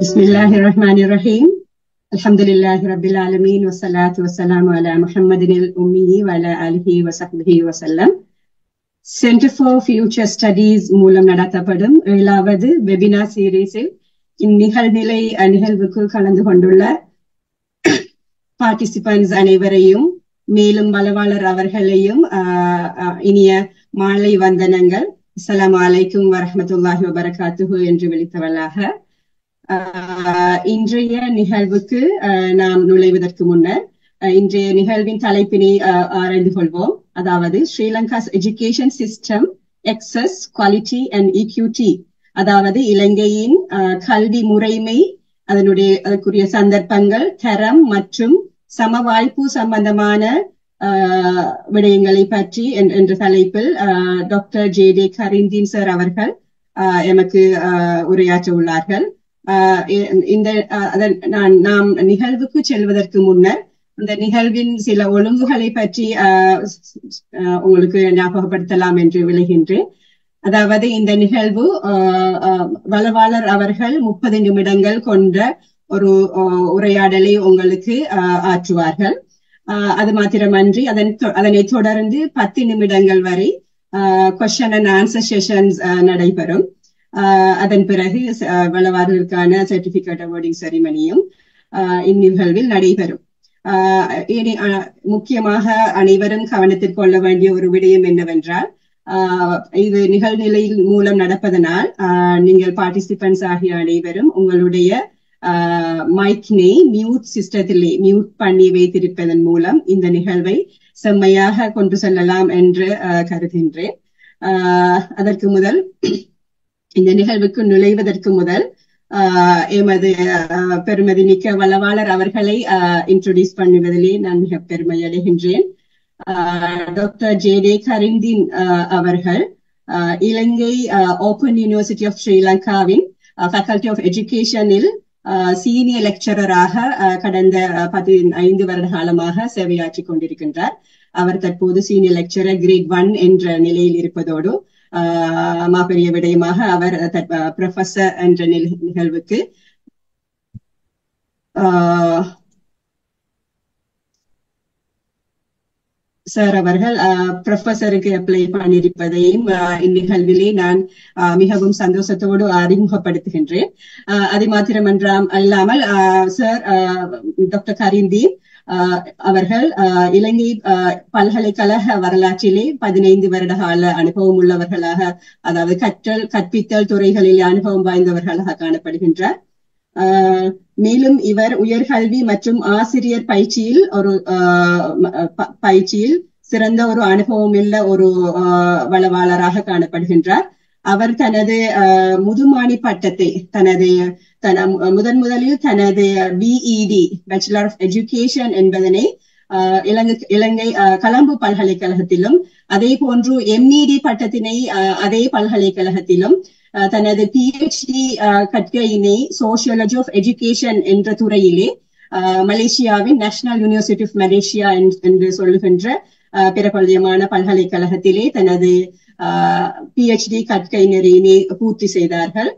Bismillahirrahmanirrahim. Alhamdulillahi Rabbil Alameen. Wassalatu wassalamu ala Muhammadinil Ummi wa ala alihi wa sahbihi wa sallam. Center for Future Studies மூலம் நடத்தப்படும் 7வது webinar சீரீஸில் இந்நிகழ்நிலை நிகழ்வுக்கு கலந்து கொண்டுள்ள பார்ட்டிசிபன்ட்ஸ் அனைவரையும் மேலும் வளவாளர் அவர்களையும் இனிய மாலை வந்தனங்கள். அஸ்ஸலாமு அலைக்கும் வரஹ்மத்துல்லாஹி வபரகாத்துஹு என்று விழித்தவளாக இன்றைய நிகழ்வுக்கு நாம் நுழைவதற்கு முன்னர் இன்றைய நிகழ்வின் தலைப்பினை ஆராய்ந்து கொள்வோம். அதாவது Sri Lanka's education system access quality and equity, அதாவது இலங்கையின் கல்வி முறைமை, அதற்குரிய சந்தர்ப்பங்கள், தரம் மற்றும் சம வாய்ப்பு சம்பந்தமான விடயங்களை பற்றி என்ற தலைப்பில் டாக்டர் ஜே.டே. கரீந்தீன் சார் அவர்கள் எமக்கு உரையாற்ற உள்ளார்கள். நாம் நிகழ்வுக்கு செல்வதற்கு முன்னர் இந்த நிகழ்வின் சில ஒழுங்குகளை பற்றி உங்களுக்கு ஞாபகப்படுத்தலாம் என்று விளைகின்றேன். அதாவது இந்த நிகழ்வு வளவாளர் அவர்கள் 30 நிமிடங்கள் கொண்ட ஒரு உரையாடலை உங்களுக்கு ஆற்றுவார்கள். அது மாத்திரமன்றி அதனை தொடர்ந்து 10 நிமிடங்கள் வரை கொஸ்டின் அண்ட் ஆன்சர் செஷன்ஸ் நடைபெறும். அதன் பிறகு வளவாளர்களுக்கான சர்டிபிகேட் அவார்டிங் செரிமனியும் இந்நிகழ்வில் நடைபெறும். முக்கியமாக அனைவரும் கவனத்தில் கொள்ள வேண்டிய ஒரு விடயம் என்னவென்றால், இது நிகழ்நிலையில் மூலம் நடப்பதனால் நீங்கள் பார்ட்டிசிபென்ட்ஸ் ஆகிய அனைவரும் உங்களுடைய மைக்னை மியூட் சிஸ்டத்திலே மியூட் பண்ணி வைத்திருப்பதன் மூலம் இந்த நிகழ்வை செம்மையாக கொண்டு செல்லலாம் என்று கருதுகின்றேன். அதற்கு முதல் இந்த நிகழ்வுக்கு நுழைவதற்கு முதல் எமது பெருமதி மிக்க வளவாளர் அவர்களை இன்ட்ரோடியூஸ் பண்ணுவதிலே நான் மிக பெருமை அடைகின்றேன். டாக்டர் ஜே.டே. கரீந்தீன் அவர்கள் இலங்கை ஓபன் யூனிவர்சிட்டி ஆஃப் ஸ்ரீலங்காவின் ஃபேக்கல்டி ஆஃப் எஜுகேஷனில் சீனியர் லெக்சரராக கடந்த 15 வருட காலமாக சேவையாற்றிக் கொண்டிருக்கின்றார். அவர் தற்போது சீனியர் லெக்சரர் கிரேட் 1 என்ற நிலையில் இருப்பதோடு மாபெரிய விடயமாக அவர் ப்ரொஃபசர் என்ற நிகழ்வுக்கு சார் அவர்கள் ப்ரொஃபசருக்கு அப்ளை பண்ணியிருப்பதையும் இந்நிகழ்விலே நான் மிகவும் சந்தோஷத்தோடு அறிமுகப்படுத்துகின்றேன். அது மாத்திரமல்லாமல் சார் டாக்டர் கரீந்தீன் அவர்கள் இலங்கை பல்கலைக்கழக வரலாற்றிலே 15 வருட கால அனுபவம் உள்ளவர்களாக, அதாவது கற்பித்தல் துறைகளில் அனுபவம் வாய்ந்தவர்களாக காணப்படுகின்றார். மேலும் இவர் உயர்கல்வி மற்றும் ஆசிரியர் பயிற்சியில் சிறந்த ஒரு அனுபவம் உள்ள ஒரு வளவாளராக காணப்படுகின்றார். அவர் தனது முதுமாணி பட்டத்தை முதலில் தனது பிஇடி பேச்சுலர் ஆஃப் எஜுகேஷன் என்பதனை இலங்கை கொலம்பு பல்கலைக்கழகத்திலும், அதே போன்று எம்இடி பட்டத்தினை அதே பல்கலைக்கழகத்திலும், தனது பிஹெச்டி கற்கையினை சோசியாலஜி ஆஃப் எஜுகேஷன் என்ற துறையிலே மலேசியாவின் நேஷனல் யூனிவர்சிட்டி ஆஃப் மலேசியா என்று சொல்லுகின்ற பிரபல்யமான பல்கலைக்கழகத்திலே தனது பிஹெச்டி கற்கை நெறியினை பூர்த்தி செய்தார்கள்.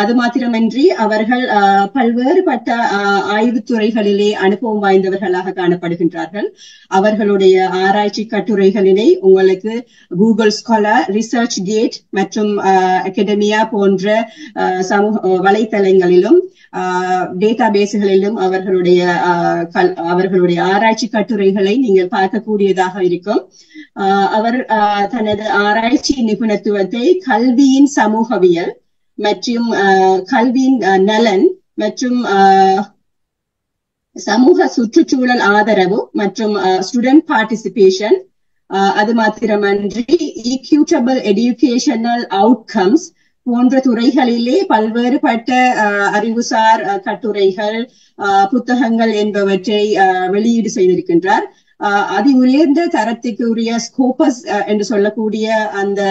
அது மாத்திரமின்றி அவர்கள் பல்வேறுபட்ட ஆய்வுத்துறைகளிலே அனுபவம் வாய்ந்தவர்களாக காணப்படுகின்றார்கள். அவர்களுடைய ஆராய்ச்சி கட்டுரைகளினை உங்களுக்கு கூகுள் ஸ்காலர், ரிசர்ச் கேட் மற்றும் அகாடமியா போன்ற சமூக வலைத்தளங்களிலும் டேட்டா பேஸ்களிலும் அவர்களுடைய ஆராய்ச்சி கட்டுரைகளை நீங்கள் பார்க்கக்கூடியதாக இருக்கும். அவர் தனது ஆராய்ச்சி நிபுணத்துவத்தை கல்வியின் சமூகவியல் மற்றும் கல்வியின் நலன் மற்றும் சமூக சுற்றுச்சூழல் ஆதரவு மற்றும் ஸ்டூடெண்ட் பார்ட்டிசிபேஷன், அது மாத்திரமன்றி ஈக்யூட்டபிள் எஜுகேஷனல் அவுட்கம்ஸ் போன்ற துறைகளிலே பல்வேறுபட்ட அறிவுசார் கட்டுரைகள், புத்தகங்கள் என்பவற்றை வெளியீடு செய்திருக்கின்றார். அதி உயர்ந்த தரத்துக்கு உரிய ஸ்கோபஸ் என்று சொல்லக்கூடிய அந்த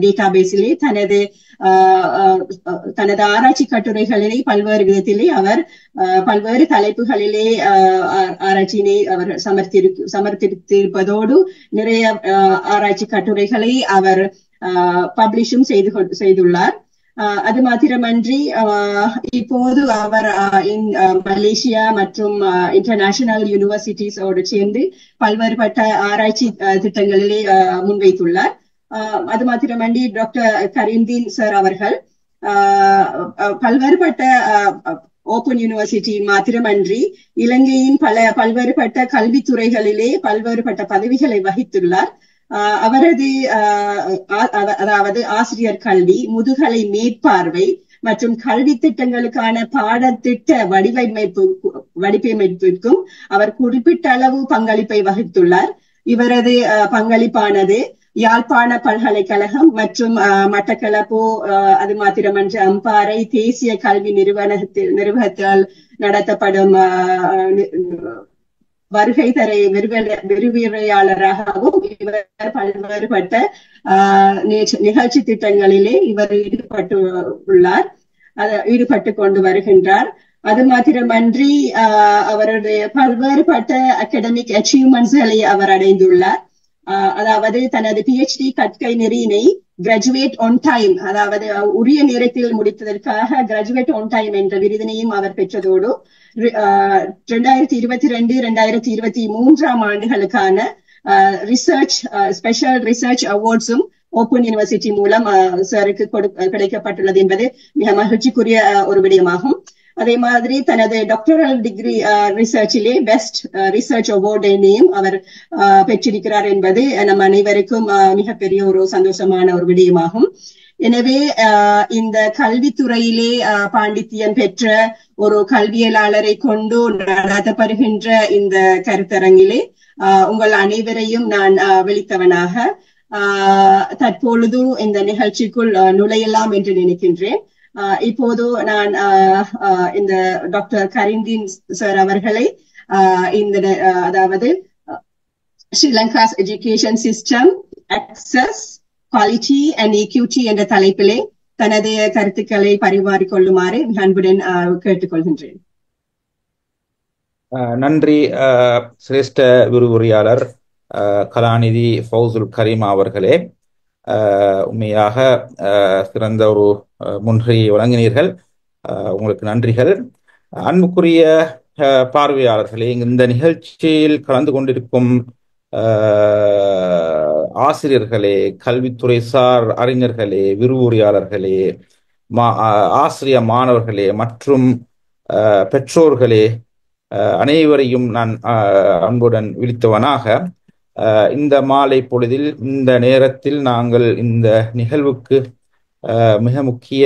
டேட்டாபேஸிலே தனது ஆராய்ச்சி கட்டுரைகளிலே பல்வேறு விதத்திலே அவர் பல்வேறு தலைப்புகளிலே ஆராய்ச்சியினை அவர் சமர்ப்பித்திருப்பதோடு நிறைய ஆராய்ச்சி கட்டுரைகளை அவர் பப்ளிஷும் செய்துள்ளார். அது மாத்திரமன்றி இப்போது அவர் மலேசியா மற்றும் இன்டர்நேஷனல் யூனிவர்சிட்டிஸோடு சேர்ந்து பல்வேறுபட்ட ஆராய்ச்சி திட்டங்களிலே முன்வைத்துள்ளார். அது மாத்திரமன்றி டாக்டர் கரீம்தீன் சார் அவர்கள் பல்வேறுபட்ட ஓபன் யூனிவர்சிட்டி மாத்திரமன்றி இலங்கையின் பல்வேறுபட்ட கல்வித்துறைகளிலே பல்வேறுபட்ட பதவிகளை வகித்துள்ளார். அவரது அதாவது ஆசிரியர் கல்வி, முதுகலை மேற்பார்வை மற்றும் கல்வி திட்டங்களுக்கான பாடத்திட்ட வடிவமைப்பிற்கும் அவர் குறிப்பிட்ட அளவு பங்களிப்பை வகித்துள்ளார். இவரது பங்களிப்பானது யாழ்ப்பாண பல்கலைக்கழகம் மற்றும் மட்டக்களப்பு அது மாத்திரமன்று அம்பாறை தேசிய கல்வி நிறுவனத்தால் நடத்தப்படும் வருகை தர விரிவுரையாளராகவும் இவர் பல்வேறுபட்ட நிகழ்ச்சி திட்டங்களிலே இவர் ஈடுபட்டு கொண்டு வருகின்றார். அது மாத்திரமன்றி அவருடைய பல்வேறுபட்ட அகடமிக் அச்சீவ்மெண்ட்ஸ்களை அவர் அடைந்துள்ளார். அதாவது தனது PhD கற்கை நெறியினை கிராஜுவேட் ஆன் டைம், அதாவது உரிய நேரத்தில் முடித்ததற்காக கிராஜுவேட் ஆன் டைம் என்ற விருதினையும் அவர் பெற்றதோடு 2022-2023 ஆண்டுகளுக்கான ஸ்பெஷல் ரிசர்ச் அவார்ட்ஸும் ஓபன் யூனிவர்சிட்டி மூலம் சாருக்கு கிடைக்கப்பட்டுள்ளது என்பது மிக மகிழ்ச்சிக்குரிய ஒரு விடயமாகும். அதே மாதிரி தனது டாக்டரல் டிகிரி ரிசர்ச்சிலே பெஸ்ட் ரிசர்ச் அவார்டினையும் அவர் பெற்றிருக்கிறார் என்பது நம் அனைவருக்கும் மிகப்பெரிய ஒரு சந்தோஷமான ஒரு விடயமாகும். எனவே இந்த கல்வித்துறையிலே பாண்டித்தியம் பெற்ற ஒரு கல்வியலாளரை கொண்டு நடத்தப்படுகின்ற இந்த கருத்தரங்கிலே உங்கள் அனைவரையும் நான் விழித்தவனாக தற்பொழுது இந்த நிகழ்ச்சிக்குள் நுழையலாம் என்று நினைக்கின்றேன். இப்போது நான் இந்த டாக்டர் கரீம்தீன் சார் அவர்களை அதாவது Sri Lanka's education system access quality and equity என்ற தலைப்பிலே தனது கருத்துக்களை பரிமாறிக்கொள்ளுமாறு அன்புடன் கேட்டுக்கொள்கின்றேன். நன்றி சிரேஷ்ட விரிவுரையாளர் கலாநிதி ஃபௌசுல் கரீம் அவர்களே. உண்மையாக சிறந்த ஒரு முன்னுரையை வழங்கினீர்கள். உங்களுக்கு நன்றிகள். அன்புக்குரிய பார்வையாளர்களே, இந்த நிகழ்ச்சியில் கலந்து கொண்டிருக்கும் ஆசிரியர்களே, கல்வித்துறை சார் அறிஞர்களே, விரிவுரையாளர்களே, ஆசிரிய மாணவர்களே மற்றும் பெற்றோர்களே, அனைவரையும் நான் அன்புடன் விழித்தவனாக இந்த மாலை பொழுதில் இந்த நேரத்தில் நாங்கள் இந்த நிகழ்வுக்கு மிக முக்கிய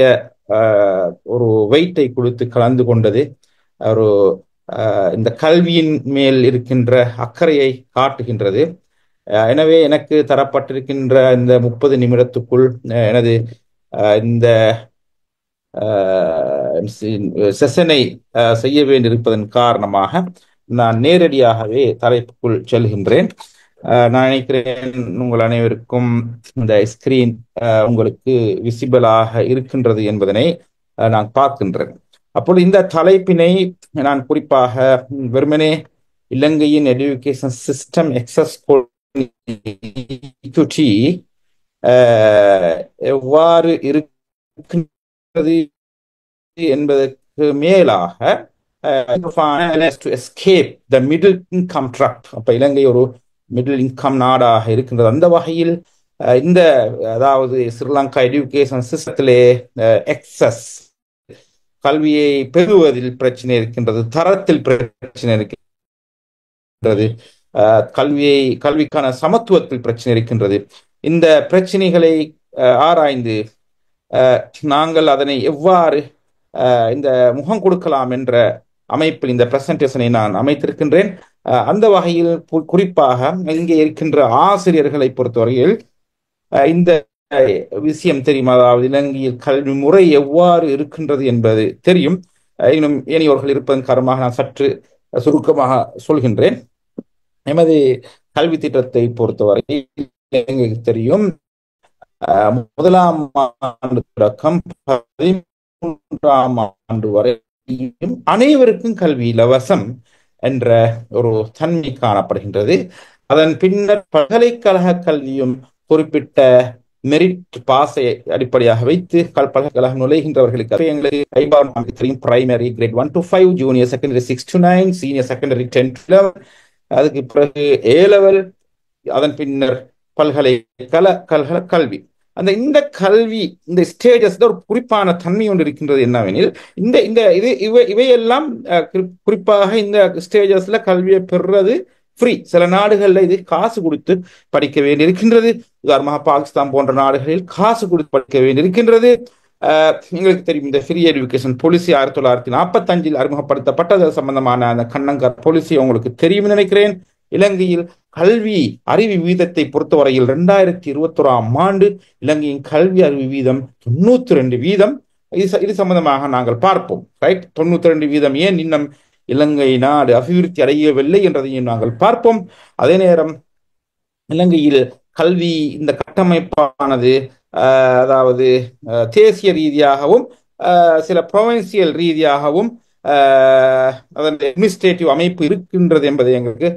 ஒரு வெயிட்டை கொடுத்து கலந்து கொண்டது ஒரு இந்த கல்வியின் மேல் இருக்கின்ற அக்கறையை காட்டுகின்றது. எனவே எனக்கு தரப்பட்டிருக்கின்ற இந்த 30 நிமிடத்துக்குள் எனது இந்த செஷனை செய்ய வேண்டியிருப்பதன் காரணமாக நான் நேரடியாகவே தலைப்புக்குள் செல்கின்றேன். நான் நினைக்கிறேன் உங்கள் அனைவருக்கும் இந்த ஸ்கிரீன் உங்களுக்கு விசிபிளாக இருக்கின்றது என்பதனை நான் பார்க்கின்றேன். அப்போது இந்த தலைப்பினை நான் குறிப்பாக வெறுமனே இலங்கையின் எஜுகேஷன் சிஸ்டம் எக்ஸஸ் ஈக்விட்டி எவ்வாறு இருக்கின்றது என்பதற்கு மேலாக மிடில் இன்கம் ட்ராப், அப்ப இலங்கை ஒரு மிடில் இன்கம் நாடாக இருக்கின்றது. அந்த வகையில் இந்த அதாவது ஸ்ரீலங்கா எஜுகேஷன் சிஸ்டத்திலே எக்ஸஸ் கல்வியை பெறுவதில் பிரச்சனை இருக்கின்றது, தரத்தில் பிரச்சனை இருக்கின்றது, கல்விக்கான சமத்துவத்தில் பிரச்சனை இருக்கின்றது. இந்த பிரச்சனைகளை ஆராய்ந்து நாங்கள் அதனை எவ்வாறு இந்த முகம் கொடுக்கலாம் என்ற அமைப்பில் இந்த பிரசன்டேஷனை நான் அமைத்திருக்கின்றேன். அந்த வகையில் குறிப்பாக இங்கே இருக்கின்ற ஆசிரியர்களை பொறுத்தவரையில் இந்த விஷயம் தெரியும், அதாவது இலங்கையில் கல்வி முறை எவ்வாறு இருக்கின்றது என்பது தெரியும். இன்னும் ஏனையோர்கள் இருப்பதன் காரணமாக நான் சற்று சுருக்கமாக சொல்கின்றேன். எமது கல்வி திட்டத்தை பொறுத்தவரை எங்களுக்கு தெரியும், முதலாம் ஆண்டு தொடக்கம் 13ஆம் ஆண்டு வரை அனைவருக்கும் கல்வி இலவசம் என்ற ஒரு தன்மை காணப்படுகின்றது. அதன் பின்னர் பல்கலைக்கழக கல்வியும் குறிப்பிட்ட மெரிட் பாஸை அடிப்படையாக வைத்து பல்கலைக்கழகம் நுழைகின்றவர்களுக்கு எங்களுக்கு தெரியும் primary grade 1 to 5, junior secondary 6 to 9, senior secondary 10 to 11, அதுக்கு பிறகு ஏ லெவல், அதன் பின்னர் பல்கலைக்கழக கல்வி. இந்த கல்வி இந்த ஸ்டேஜஸ் ஒரு குறிப்பான தன்மை ஒன்று இருக்கின்றது. என்னவெனில் இவையெல்லாம் குறிப்பாக இந்த ஸ்டேஜஸ்ல கல்வியை பெறுறது ஃப்ரீ. சில நாடுகள்ல இது காசு கொடுத்து படிக்க வேண்டியிருக்கின்றது. உதாரணமாக பாகிஸ்தான் போன்ற நாடுகளில் காசு கொடுத்து படிக்க வேண்டியிருக்கின்றது. எங்களுக்கு தெரியும் இந்த ஃப்ரீ எஜுகேஷன் பாலிசி 1945 அறிமுகப்படுத்தப்பட்டது. சம்பந்தமான அந்த கண்ணங்கர் பாலிசி உங்களுக்கு தெரியும் நினைக்கிறேன். இலங்கையில் கல்வி அறிவு வீதத்தை பொறுத்தவரையில் 2021 இலங்கையின் கல்வி அறிவு வீதம் 92%. இது சம்பந்தமாக நாங்கள் பார்ப்போம். ரைட், 92%. ஏன் இன்னும் இலங்கை நாடு அபிவிருத்தி அடையவில்லை என்றதையும் நாங்கள் பார்ப்போம். அதே நேரம் இலங்கையில் கல்வி இந்த கட்டமைப்பானது அதாவது தேசிய ரீதியாகவும் சில ப்ரொவின்சியல் ரீதியாகவும் அதன் அட்மினிஸ்ட்ரேட்டிவ் அமைப்பு இருக்கின்றது என்பதை எங்களுக்கு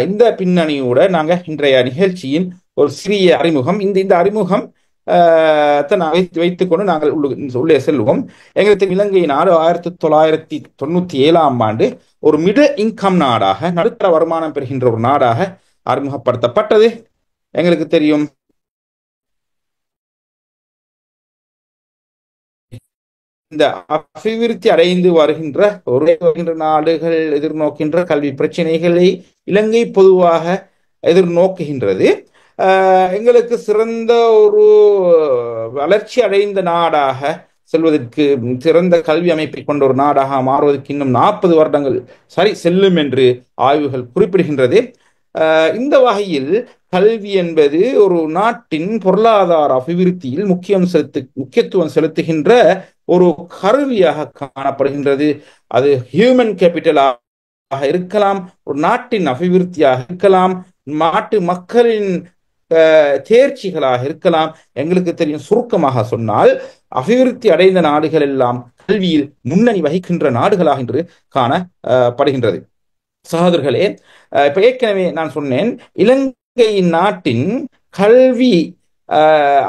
இந்த பின்னணியோட நாங்க இன்றைய நிகழ்ச்சியின் ஒரு சிறிய அறிமுகம். இந்த அறிமுகம் வைத்துக்கொண்டு நாங்கள் உள்ளே செல்வோம். எங்களுக்கு இலங்கை நாடு 1997 ஒரு மிடில் இன்கம் நாடாக, நடுத்தர வருமானம் பெறுகின்ற ஒரு நாடாக அறிமுகப்படுத்தப்பட்டது. எங்களுக்கு தெரியும் இந்த அபிவிருத்தி அடைந்து வருகின்ற நாடுகள் எதிர்நோக்கின்ற கல்வி பிரச்சனைகளை இலங்கை பொதுவாக எதிர்நோக்குகின்றது. எங்களுக்கு சிறந்த ஒரு வளர்ச்சி அடைந்த நாடாக செல்வதற்கு, சிறந்த கல்வி அமைப்பை கொண்ட ஒரு நாடாக மாறுவதற்கு இன்னும் 40 வருடங்கள் செல்லும் என்று ஆய்வுகள் குறிப்பிடுகின்றது. இந்த வகையில் கல்வி என்பது ஒரு நாட்டின் பொருளாதார அபிவிருத்தியில் முக்கியத்துவம் செலுத்துகின்ற ஒரு கருவியாக காணப்படுகின்றது. அது ஹியூமன் கேபிட்டலாக இருக்கலாம், ஒரு நாட்டின் அபிவிருத்தியாக இருக்கலாம், நாட்டு மக்களின் தேர்ச்சிகளாக இருக்கலாம். எங்களுக்கு தெரியும், சுருக்கமாக சொன்னால் அபிவிருத்தி அடைந்த நாடுகள் எல்லாம் கல்வியில் முன்னணி வகிக்கின்ற நாடுகளாக இன்று காணப்படுகின்றது. சகோதரர்களே, இப்ப ஏற்கனவே நான் சொன்னேன், இலங்கை நாட்டின் கல்வி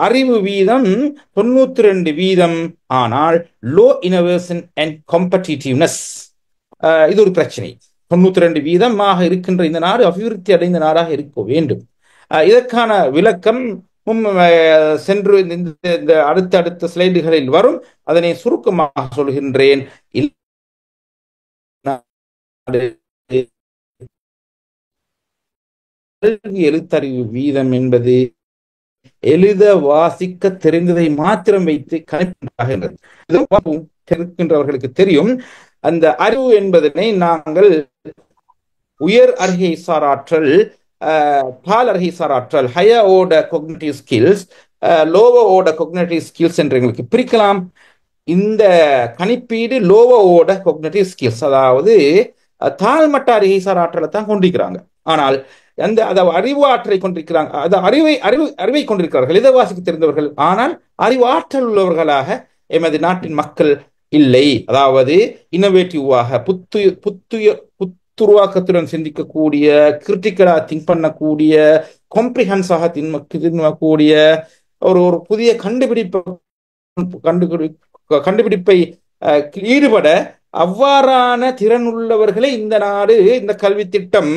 அறிவு வீதம் 92%. ஆனால் லோ இனோவேஷன் அண்ட் காம்படிட்டிவ்னஸ், இது ஒரு பிரச்சனை. 92% இருக்கின்ற இந்த நாடு அபிவிருத்தி அடைந்த நாடாக இருக்க வேண்டும். இதற்கான விளக்கம் சென்று இந்த அடுத்த ஸ்லைடுகளில் வரும். அதனை சுருக்கமாக சொல்கின்றேன். எழுத்தறிவு வீதம் என்பது எழுத வாசிக்க தெரிந்ததை மாத்திரம் வைத்து கணிக்கின்றவர்களுக்கு தெரியும். அந்த அறிவு என்பதனை நாங்கள் உயர் அறிகைசார் ஆற்றல், பால் அறிகைசார் ஆற்றல், higher order cognitive skills, lower order cognitive skills என்று எங்களுக்கு பிரிக்கலாம். இந்த கணிப்பீடு லோவர் ஆர்டர் காக்னிட்டிவ் ஸ்கில்ஸ், அதாவது தாழ்மட்ட அறிகைசார் ஆற்றலை தான் கொண்டிருக்கிறாங்க. ஆனால் அறிவு ஆற்றலை கொண்டிருக்கிறாங்க, அறிவை கொண்டிருக்கிறார்கள், இதை வாசிக்க தெரிந்தவர்கள். ஆனால் அறிவு ஆற்றல் உள்ளவர்களாக எமது நாட்டின் மக்கள் இல்லை. அதாவது இன்னோவேட்டிவாக புத்துருவாக்கத்துடன் சிந்திக்கக்கூடிய, கிரிட்டிக்கலா திங்க் பண்ணக்கூடிய, காம்ப்ரிஹென்ஸாக தின்மக்கூடிய ஒரு புதிய கண்டுபிடிப்பை ஈடுபட அவ்வாறான திறன் உள்ளவர்களை இந்த நாடு, இந்த கல்வி திட்டம்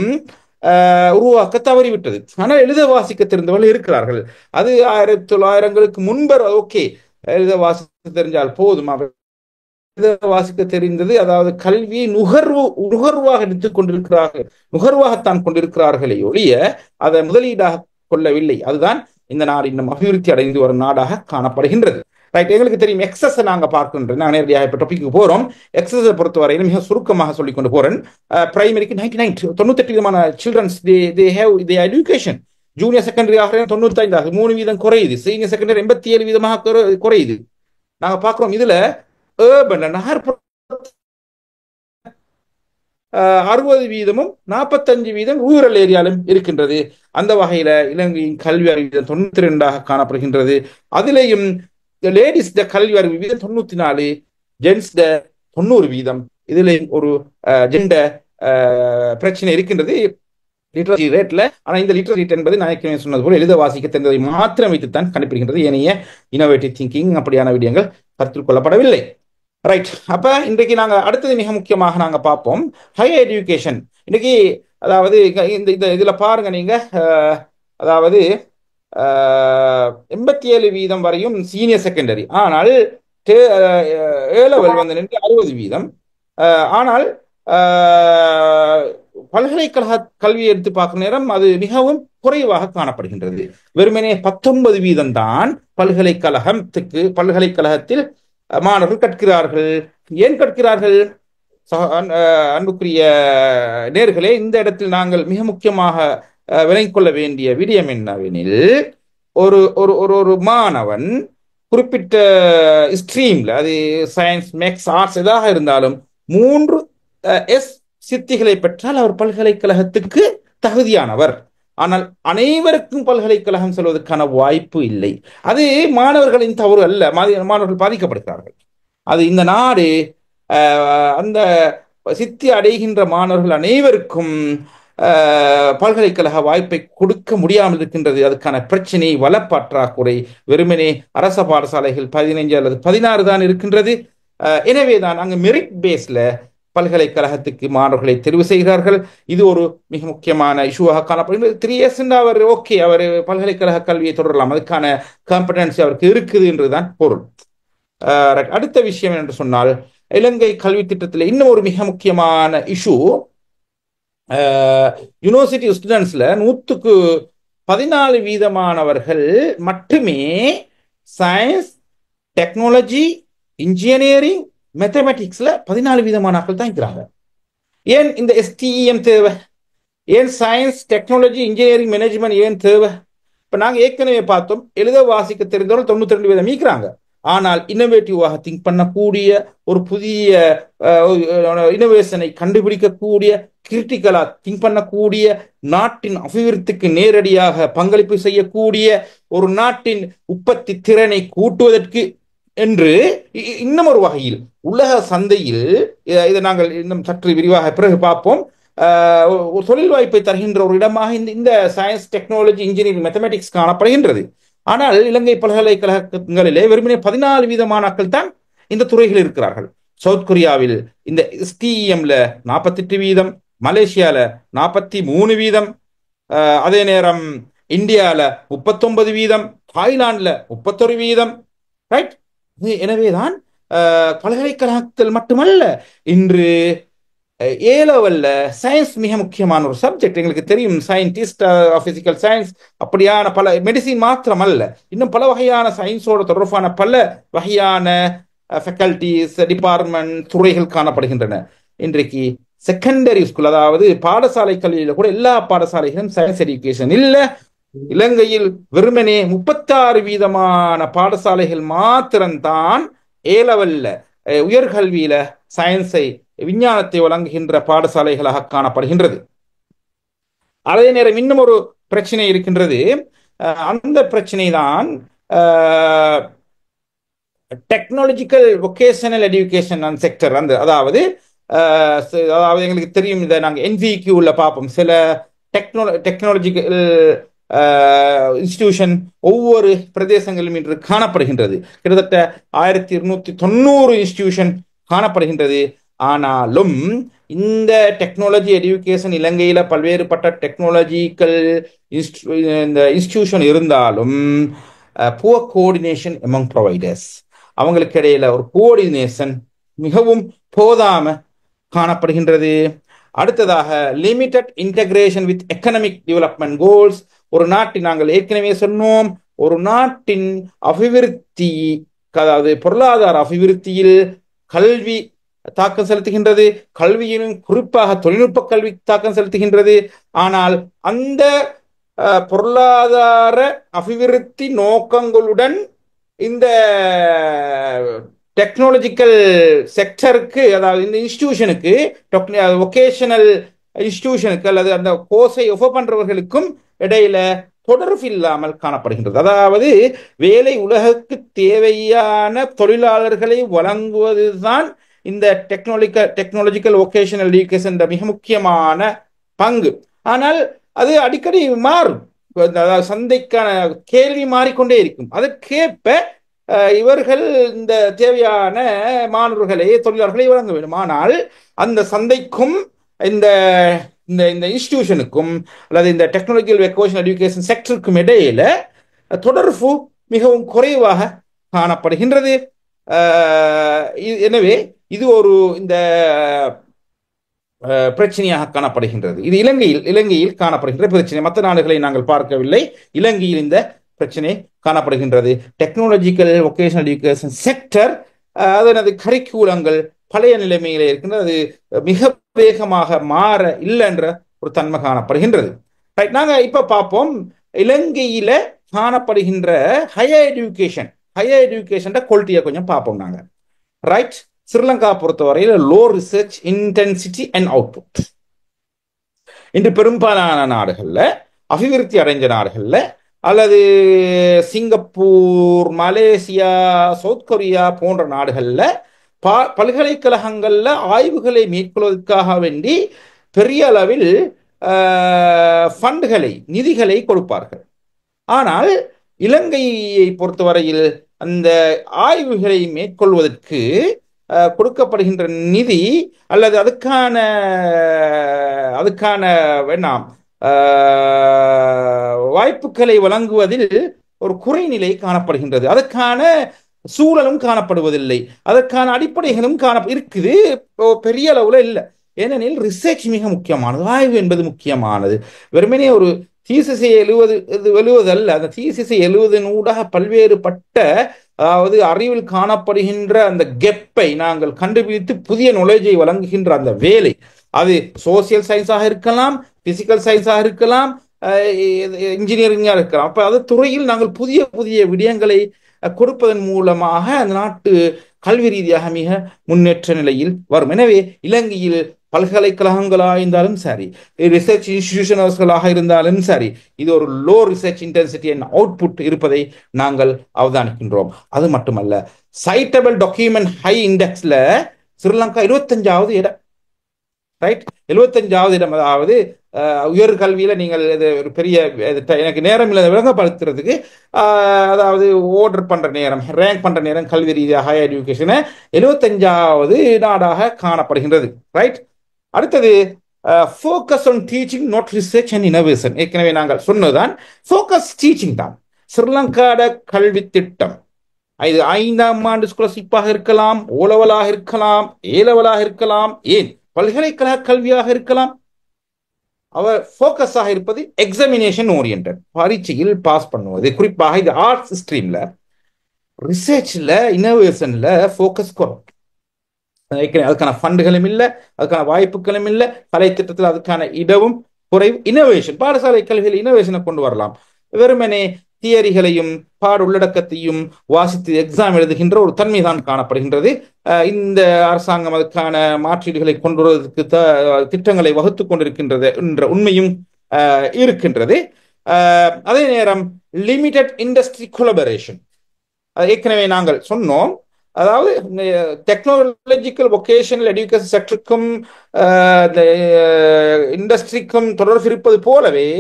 உருவாக்க தவறிவிட்டது. ஆனால் எழுத வாசிக்க தெரிந்தவர்கள் இருக்கிறார்கள். அது 1900களுக்கு முன்பர் ஓகே, எழுத வாசிக்க தெரிஞ்சால் போதும். எழுத வாசிக்க தெரிந்தது, அதாவது கல்வியை நுகர்வாக எடுத்துக் கொண்டிருக்கிறார்கள், நுகர்வாகத்தான் கொண்டிருக்கிறார்களே ஒழிய அதை முதலீடாக கொள்ளவில்லை. அதுதான் இந்த நாடு இன்னும் அபிவிருத்தி அடைந்து வரும் நாடாக காணப்படுகின்றது. ரைட், எங்களுக்கு தெரியும் எக்ஸஸ் நாங்க பார்க்கின்றோம். நாங்கள் நேரடியாக இப்போ டாபிக்கு போறோம். எக்ஸஸை பொறுத்தவரையிலும் மிக சுருக்கமாக சொல்லிக் கொண்டு போறேன். பிரைமரிக்கு 98% childrens they have the education. Junior secondary ஆக 95, 3% குறையுது. சீனியர் செகண்டரி 87% குறையுது. நாங்க பார்க்கிறோம். இதுல ஏர்பன் நகர்ப்புற 60%, 45% ரூரல் ஏரியாலும் இருக்கின்றது. அந்த வகையில இலங்கையின் கல்வி அறிவு 92 காணப்படுகின்றது. அதிலேயும் லேடிஸ் கல்வி அறிவு வீதம் 94, ஜென்ஸ் 90%. இதுல ஒரு ஜெண்டர் பிரச்சனை இருக்கின்றது. லிட்ரஸி ரேட்ல. ஆனா இந்த லிட்ரஸி ரேட் என்பது நான் ஏற்கனவே சொன்னது போல எழுத வாசிக்க தெரிந்ததை மாத்திரம் வைத்துத்தான் கண்டுபிடிக்கின்றது. ஏனைய இனோவேட்டிவ் திங்கிங் அப்படியான விடயங்கள் கருத்தில் கொள்ளப்படவில்லை. ரைட். அப்ப இன்றைக்கு நாங்க அடுத்தது மிக முக்கியமாக நாங்க பார்ப்போம் ஹையர் எஜுகேஷன். இன்னைக்கு அதாவது இந்த இதுல பாருங்க நீங்க, அதாவது 87% வரையும் சீனியர் செகண்டரி, ஆனால் ஏலெவல் வந்து நின்று 60%. ஆனால் பல்கலைக்கழக கல்வியை எடுத்து பார்க்கும் நேரம் அது மிகவும் குறைவாக காணப்படுகின்றது. வெறுமனே 19% தான் பல்கலைக்கழகத்தில் மாணவர்கள் கற்கிறார்கள். ஏன் கற்கிறார்கள்? அன்புக்குரிய நேர்களே, இந்த இடத்தில் நாங்கள் மிக முக்கியமாக விளங்கிக் கொள்ள வேண்டிய விடயம் என்னவெனில், ஒரு ஒரு ஒரு மாணவன் குறிப்பிட்ட ஸ்ட்ரீம்ல, அது சயின்ஸ், மேக்ஸ், ஆர்ட்ஸ் எதாக இருந்தாலும் 3 சித்திகளை பெற்றால் அவர் பல்கலைக்கழகத்துக்கு தகுதியானவர். ஆனால் அனைவருக்கும் பல்கலைக்கழகம் செல்வதற்கான வாய்ப்பு இல்லை. அது மாணவர்களின் தவறு அல்ல, மாணவர்கள் பாதிக்கப்படுகிறார்கள். அது இந்த நாடு அந்த சித்தி அடைகின்ற மாணவர்கள் அனைவருக்கும் பல்கலைக்கழக வாய்ப்பை கொடுக்க முடியாமல் இருக்கின்றது. அதுக்கான பிரச்சனை வளப்பற்றாக்குறை. வெறுமனே அரச பாடசாலைகள் 15 அல்லது 16 தான் இருக்கின்றது. எனவேதான் அங்கு மெரிட் பேஸ்ல பல்கலைக்கழகத்துக்கு மாணவர்களை தெரிவு செய்கிறார்கள். இது ஒரு மிக முக்கியமான இஷ்யூவாக காணப்படுகிறது. 3 years அவர் ஓகே, அவர் பல்கலைக்கழக கல்வியை தொடரலாம், அதுக்கான காம்படன்சி அவருக்கு இருக்குது என்றுதான் பொருள். அடுத்த விஷயம் என்று சொன்னால், இலங்கை கல்வி திட்டத்தில் இன்னும் ஒரு மிக முக்கியமான இஷ்யூ, யூனிவர்சிட்டி ஸ்டூடெண்ட்ஸ்ல 100க்கு 14% மட்டுமே சயின்ஸ், டெக்னாலஜி, இன்ஜினியரிங், மேத்தமெட்டிக்ஸ்ல 14% தான் இருக்கிறாங்க. ஏன் இந்த STEM தேவை? ஏன் சயின்ஸ், டெக்னாலஜி, இன்ஜினியரிங், மேனேஜ்மெண்ட் ஏன் தேவை? இப்ப நாங்க ஏற்கனவே பார்த்தோம், எழுத வாசிக்க தெரிந்தவர்கள் 92% மீக்கிறாங்க. ஆனால் இன்னோவேட்டிவாக திங்க் பண்ணக்கூடிய, ஒரு புதிய இனோவேஷனை கண்டுபிடிக்கக்கூடிய, கிரிட்டிக்கலா திங்க் பண்ணக்கூடிய, நாட்டின் அபிவிருத்திக்கு நேரடியாக பங்களிப்பு செய்யக்கூடிய, ஒரு நாட்டின் உற்பத்தி திறனை கூட்டுவதற்கு என்று இன்னும் ஒரு வகையில் உலக சந்தையில், இதை நாங்கள் இன்னும் சற்று விரிவாக பிறகு பார்ப்போம், ஒரு தொழில் வாய்ப்பை தருகின்ற ஒரு இடமாக இந்த சயின்ஸ், டெக்னாலஜி, இன்ஜினியரிங், மேத்தமெட்டிக்ஸ் காணப்படுகின்றது. ஆனால் இலங்கை பல்கலைக்கழகங்களிலே வெறுமனே 14% மாணாக்கள் தான் இந்த துறைகள் இருக்கிறார்கள். சவுத் கொரியாவில் இந்த STEMல 48%, மலேசியால 43%, அதே நேரம் இந்தியால 39%, தாய்லாந்துல 31%. ரைட். எனவேதான் பல்கலைக்கழகத்தில் மட்டுமல்ல, இன்று ஏலெவல்ல சயின்ஸ் மிக முக்கியமான ஒரு சப்ஜெக்ட். எங்களுக்கு தெரியும், சயின்டிஸ்ட், பிசிக்கல் சயின்ஸ், அப்படியான பல, மெடிசின் மாத்திரம் அல்ல, இன்னும் பல வகையான சயின்ஸோட தொடர்பான பல வகையான ஃபேக்கல்டிஸ், டிபார்ட்மெண்ட், துறைகள் காணப்படுகின்றன. இன்றைக்கு செகண்டரி ஸ்கூல், அதாவது பாடசாலை கல்வியில கூட எல்லா பாடசாலைகளும் சயின்ஸ் எஜுகேஷன் இல்ல. இலங்கையில் வெறுமனே 36% பாடசாலைகள் மாத்திரம்தான் ஏலெவல்ல, உயர்கல்வியில சயின்ஸை, விஞ்ஞானத்தை வழங்குகின்ற பாடசாலைகளாக காணப்படுகின்றது. அதே நேரம் இன்னும் ஒரு பிரச்சனை இருக்கின்றது. அந்த பிரச்சனை தான் டெக்னாலஜிக்கல் வொகேஷனல் எஜுகேஷன் செக்டர். அதாவது எங்களுக்கு தெரியும், இதை நாங்கள் NVQல பார்ப்போம். சில டெக்னாலஜிக்கல் இன்ஸ்டிடியூஷன் ஒவ்வொரு பிரதேசங்களிலும் இன்று காணப்படுகின்றது. கிட்டத்தட்ட 1290 இன்ஸ்டிடியூஷன் காணப்படுகின்றது. ஆனாலும் இந்த டெக்னாலஜி எஜுகேஷன் இலங்கையில பல்வேறுபட்ட டெக்னாலஜிக்கல் இன்ஸ்டிடியூஷன் இருந்தாலும் புவர் கோஆர்டினேஷன் எமங் ப்ரொவைடர்ஸ், அவங்களுக்கு இடையில ஒரு கோஆர்டினேஷன் மிகவும் போதாம காணப்படுகின்றது. அடுத்ததாக limited integration with economic development goals. ஒரு நாட்டின், நாங்கள் ஏற்கனவே சொன்னோம், ஒரு நாட்டின் அபிவிருத்தி, அதாவது பொருளாதார அபிவிருத்தியில் கல்வி தாக்கம் செலுத்துகின்றது. கல்வியிலும் குறிப்பாக தொழில்நுட்ப கல்வி தாக்கம் செலுத்துகின்றது. ஆனால் அந்த பொருளாதார அபிவிருத்தி நோக்கங்களுடன் இந்த டெக்னாலஜிக்கல் செக்டருக்கு, அதாவது இந்த இன்ஸ்டிடியூஷனுக்கு, வொகேஷனல் இன்ஸ்டிடியூஷனுக்கு அல்லது அந்த கோர்ஸை ஒஃபர் பண்றவர்களுக்கும் இடையில தொடர்பு இல்லாமல் காணப்படுகின்றது. அதாவது வேலை உலகுக்கு தேவையான தொழிலாளர்களை வழங்குவதுதான் இந்த டெக்னாலஜிக்கல் வொகேஷனல் எஜுகேஷன் மிக முக்கியமான பங்கு. ஆனால் அது அடிக்கடி மாறும். அதாவது சந்தைக்கான கேள்வி மாறிக்கொண்டே இருக்கும். அதற்கேற்ப இவர்கள் இந்த தேவையான மாணவர்களை தொழிலாளர்களை வழங்க வேண்டும். ஆனால் அந்த சந்தைக்கும் இந்த இந்த இந்த இன்ஸ்டிடியூஷனுக்கும் அல்லது இந்த டெக்னாலஜிக்கல் வெக்கேஷனல் எஜுகேஷன் செக்டருக்கும் இடையில தொடர்பு மிகவும் குறைவாக காணப்படுகின்றது. எனவே இது ஒரு இந்த பிரச்சனையாக காணப்படுகின்றது. இது இலங்கையில் காணப்படுகின்ற பிரச்சனை. மற்ற நாடுகளை நாங்கள் பார்க்கவில்லை. இலங்கையில் இந்த பிரச்சனை காணப்படுகின்றது. டெக்னாலஜிக்கல் வொகேஷனல் எஜுகேஷன் செக்டர் அதனது கரிக்குலங்கள் பழைய நிலைமையில இருக்கின்றது. அது மிக வேகமாக மாற இல்லை என்ற ஒரு தன்மை காணப்படுகின்றது. நாங்க இப்ப பார்ப்போம் இலங்கையில காணப்படுகின்ற ஹையர் எஜுகேஷன் குவாலிட்டியை கொஞ்சம் பார்ப்போம் நாங்க. ரைட், ஸ்ரீலங்கா பொறுத்தவரையில் low research intensity and output. இன்று பெரும்பாலான நாடுகள்ல, அபிவிருத்தி அடைஞ்ச நாடுகள்ல அல்லது சிங்கப்பூர், மலேசியா, சவுத் கொரியா போன்ற நாடுகள்ல பல்கலைக்கழகங்கள்ல ஆய்வுகளை மேற்கொள்வதற்காக வேண்டி பெரிய அளவில் நிதிகளை கொடுப்பார்கள். ஆனால் இலங்கையை பொறுத்தவரையில் அந்த ஆய்வுகளை மேற்கொள்வதற்கு கொடுக்கப்படுகின்ற நிதி அல்லது அதுக்கான வேண்டாம் வாய்ப்புகளை வழங்குவதில் ஒரு குறைநிலை காணப்படுகின்றது. அதற்கான சூழலும் காணப்படுவதில்லை. அதற்கான அடிப்படைகளும் இருக்குது, பெரிய அளவுல இல்லை. ஏனெனில் ரிசர்ச் மிக முக்கியமானது, ஆய்வு என்பது முக்கியமானது. வெறுமனே ஒரு தீசிஸை எழுவதல்ல. அந்த தீசிஸை எழுவதனூடாக பல்வேறுபட்ட அதாவது அறிவில் காணப்படுகின்ற அந்த கெப்பை நாங்கள் கண்டுபிடித்து புதிய நாலேஜை வழங்குகின்ற அந்த வேலை, அது சோசியல் சயின்ஸாக இருக்கலாம், பிசிக்கல் சயின்ஸாக இருக்கலாம், இன்ஜினியரிங்காக இருக்கலாம். அப்ப அது துறையில் நாங்கள் புதிய புதிய விடயங்களை கொடுப்பதன் மூலமாக அந்த நாட்டு கல்வி ரீதியாக மிக முன்னேற்ற நிலையில் வரும். எனவே இலங்கையில் பல்கலைக்கழகங்களாக இருந்தாலும் சரி, ரிசர்ச் இன்ஸ்டிடியூஷன்களாக இருந்தாலும் சரி, இது ஒரு low research intensity and output இருப்பதை நாங்கள் அவதானிக்கின்றோம். அது மட்டுமல்ல, சைட்டபிள் டாக்குமெண்ட் ஹை இண்டெக்ஸ்ல ஸ்ரீலங்கா 25வது இடம். ரைட், 75வது இடம். அதாவது உயர்கல்வியில நீங்கள் ஒரு பெரிய, எனக்கு நேரம் இல்லை விளங்கப்படுத்துறதுக்கு, அதாவது ஆர்டர் பண்ற நேரம், ரேங்க் பண்ற நேரம் கல்வி ரீதியாக ஹையர் எஜுகேஷன் 75வது நாடாக காணப்படுகின்றது. ரைட், அடுத்தது focus on teaching not research and innovation. ஏற்கனவே நாங்கள் சொன்னதுதான், ஃபோக்கஸ் டீச்சிங் தான் ஸ்ரீலங்காட கல்வி திட்டம். இது 5ஆம் ஆண்டு ஸ்காலர்ஷிப்பாக இருக்கலாம், ஓலவலாக இருக்கலாம், ஏலவலாக இருக்கலாம், ஏன் பல்கலைக்கழக கல்வியாக இருக்கலாம். அவர் ஃபோக்கஸாக இருப்பது எக்ஸாமினேஷன் ஓரியன்டட், பரீட்சையில் பாஸ் பண்ணுவது. குறிப்பாக இது ஆர்ட்ஸ் ஸ்ட்ரீம்ல, ரிசர்ச்ல, இனோவேஷன்ல ஃபோக்கஸ் குறைவு. அதுக்கான ஃபண்டுகளும் இல்லை, அதுக்கான வாய்ப்புகளும் இல்லை. கலை திட்டத்தில் அதுக்கான இடமும் குறைவு. இனோவேஷன், பாடசாலை கல்வியில் இனோவேஷனை கொண்டு வரலாம். வெறுமனே தியரிகளையும் பாட உள்ளடக்கத்தையும் வாசித்து எக்ஸாம் எழுதுகின்ற ஒரு தன்மை தான் காணப்படுகின்றது. இந்த அரசாங்கம் அதுக்கான மாற்றீடுகளை கொண்டு வருவதற்கு திட்டங்களை வகுத்து கொண்டிருக்கின்றது என்ற உண்மையும் இருக்கின்றது. அதே நேரம் லிமிடெட் இண்டஸ்ட்ரி கொலபரேஷன், ஏற்கனவே நாங்கள் சொன்னோம். அதாவது டெக்னாலஜிக்கல் வொகேஷனல் எஜுகேஷன் செக்டருக்கும் இண்டஸ்ட்ரிக்கும் தொடர்பு இருப்பது போலவே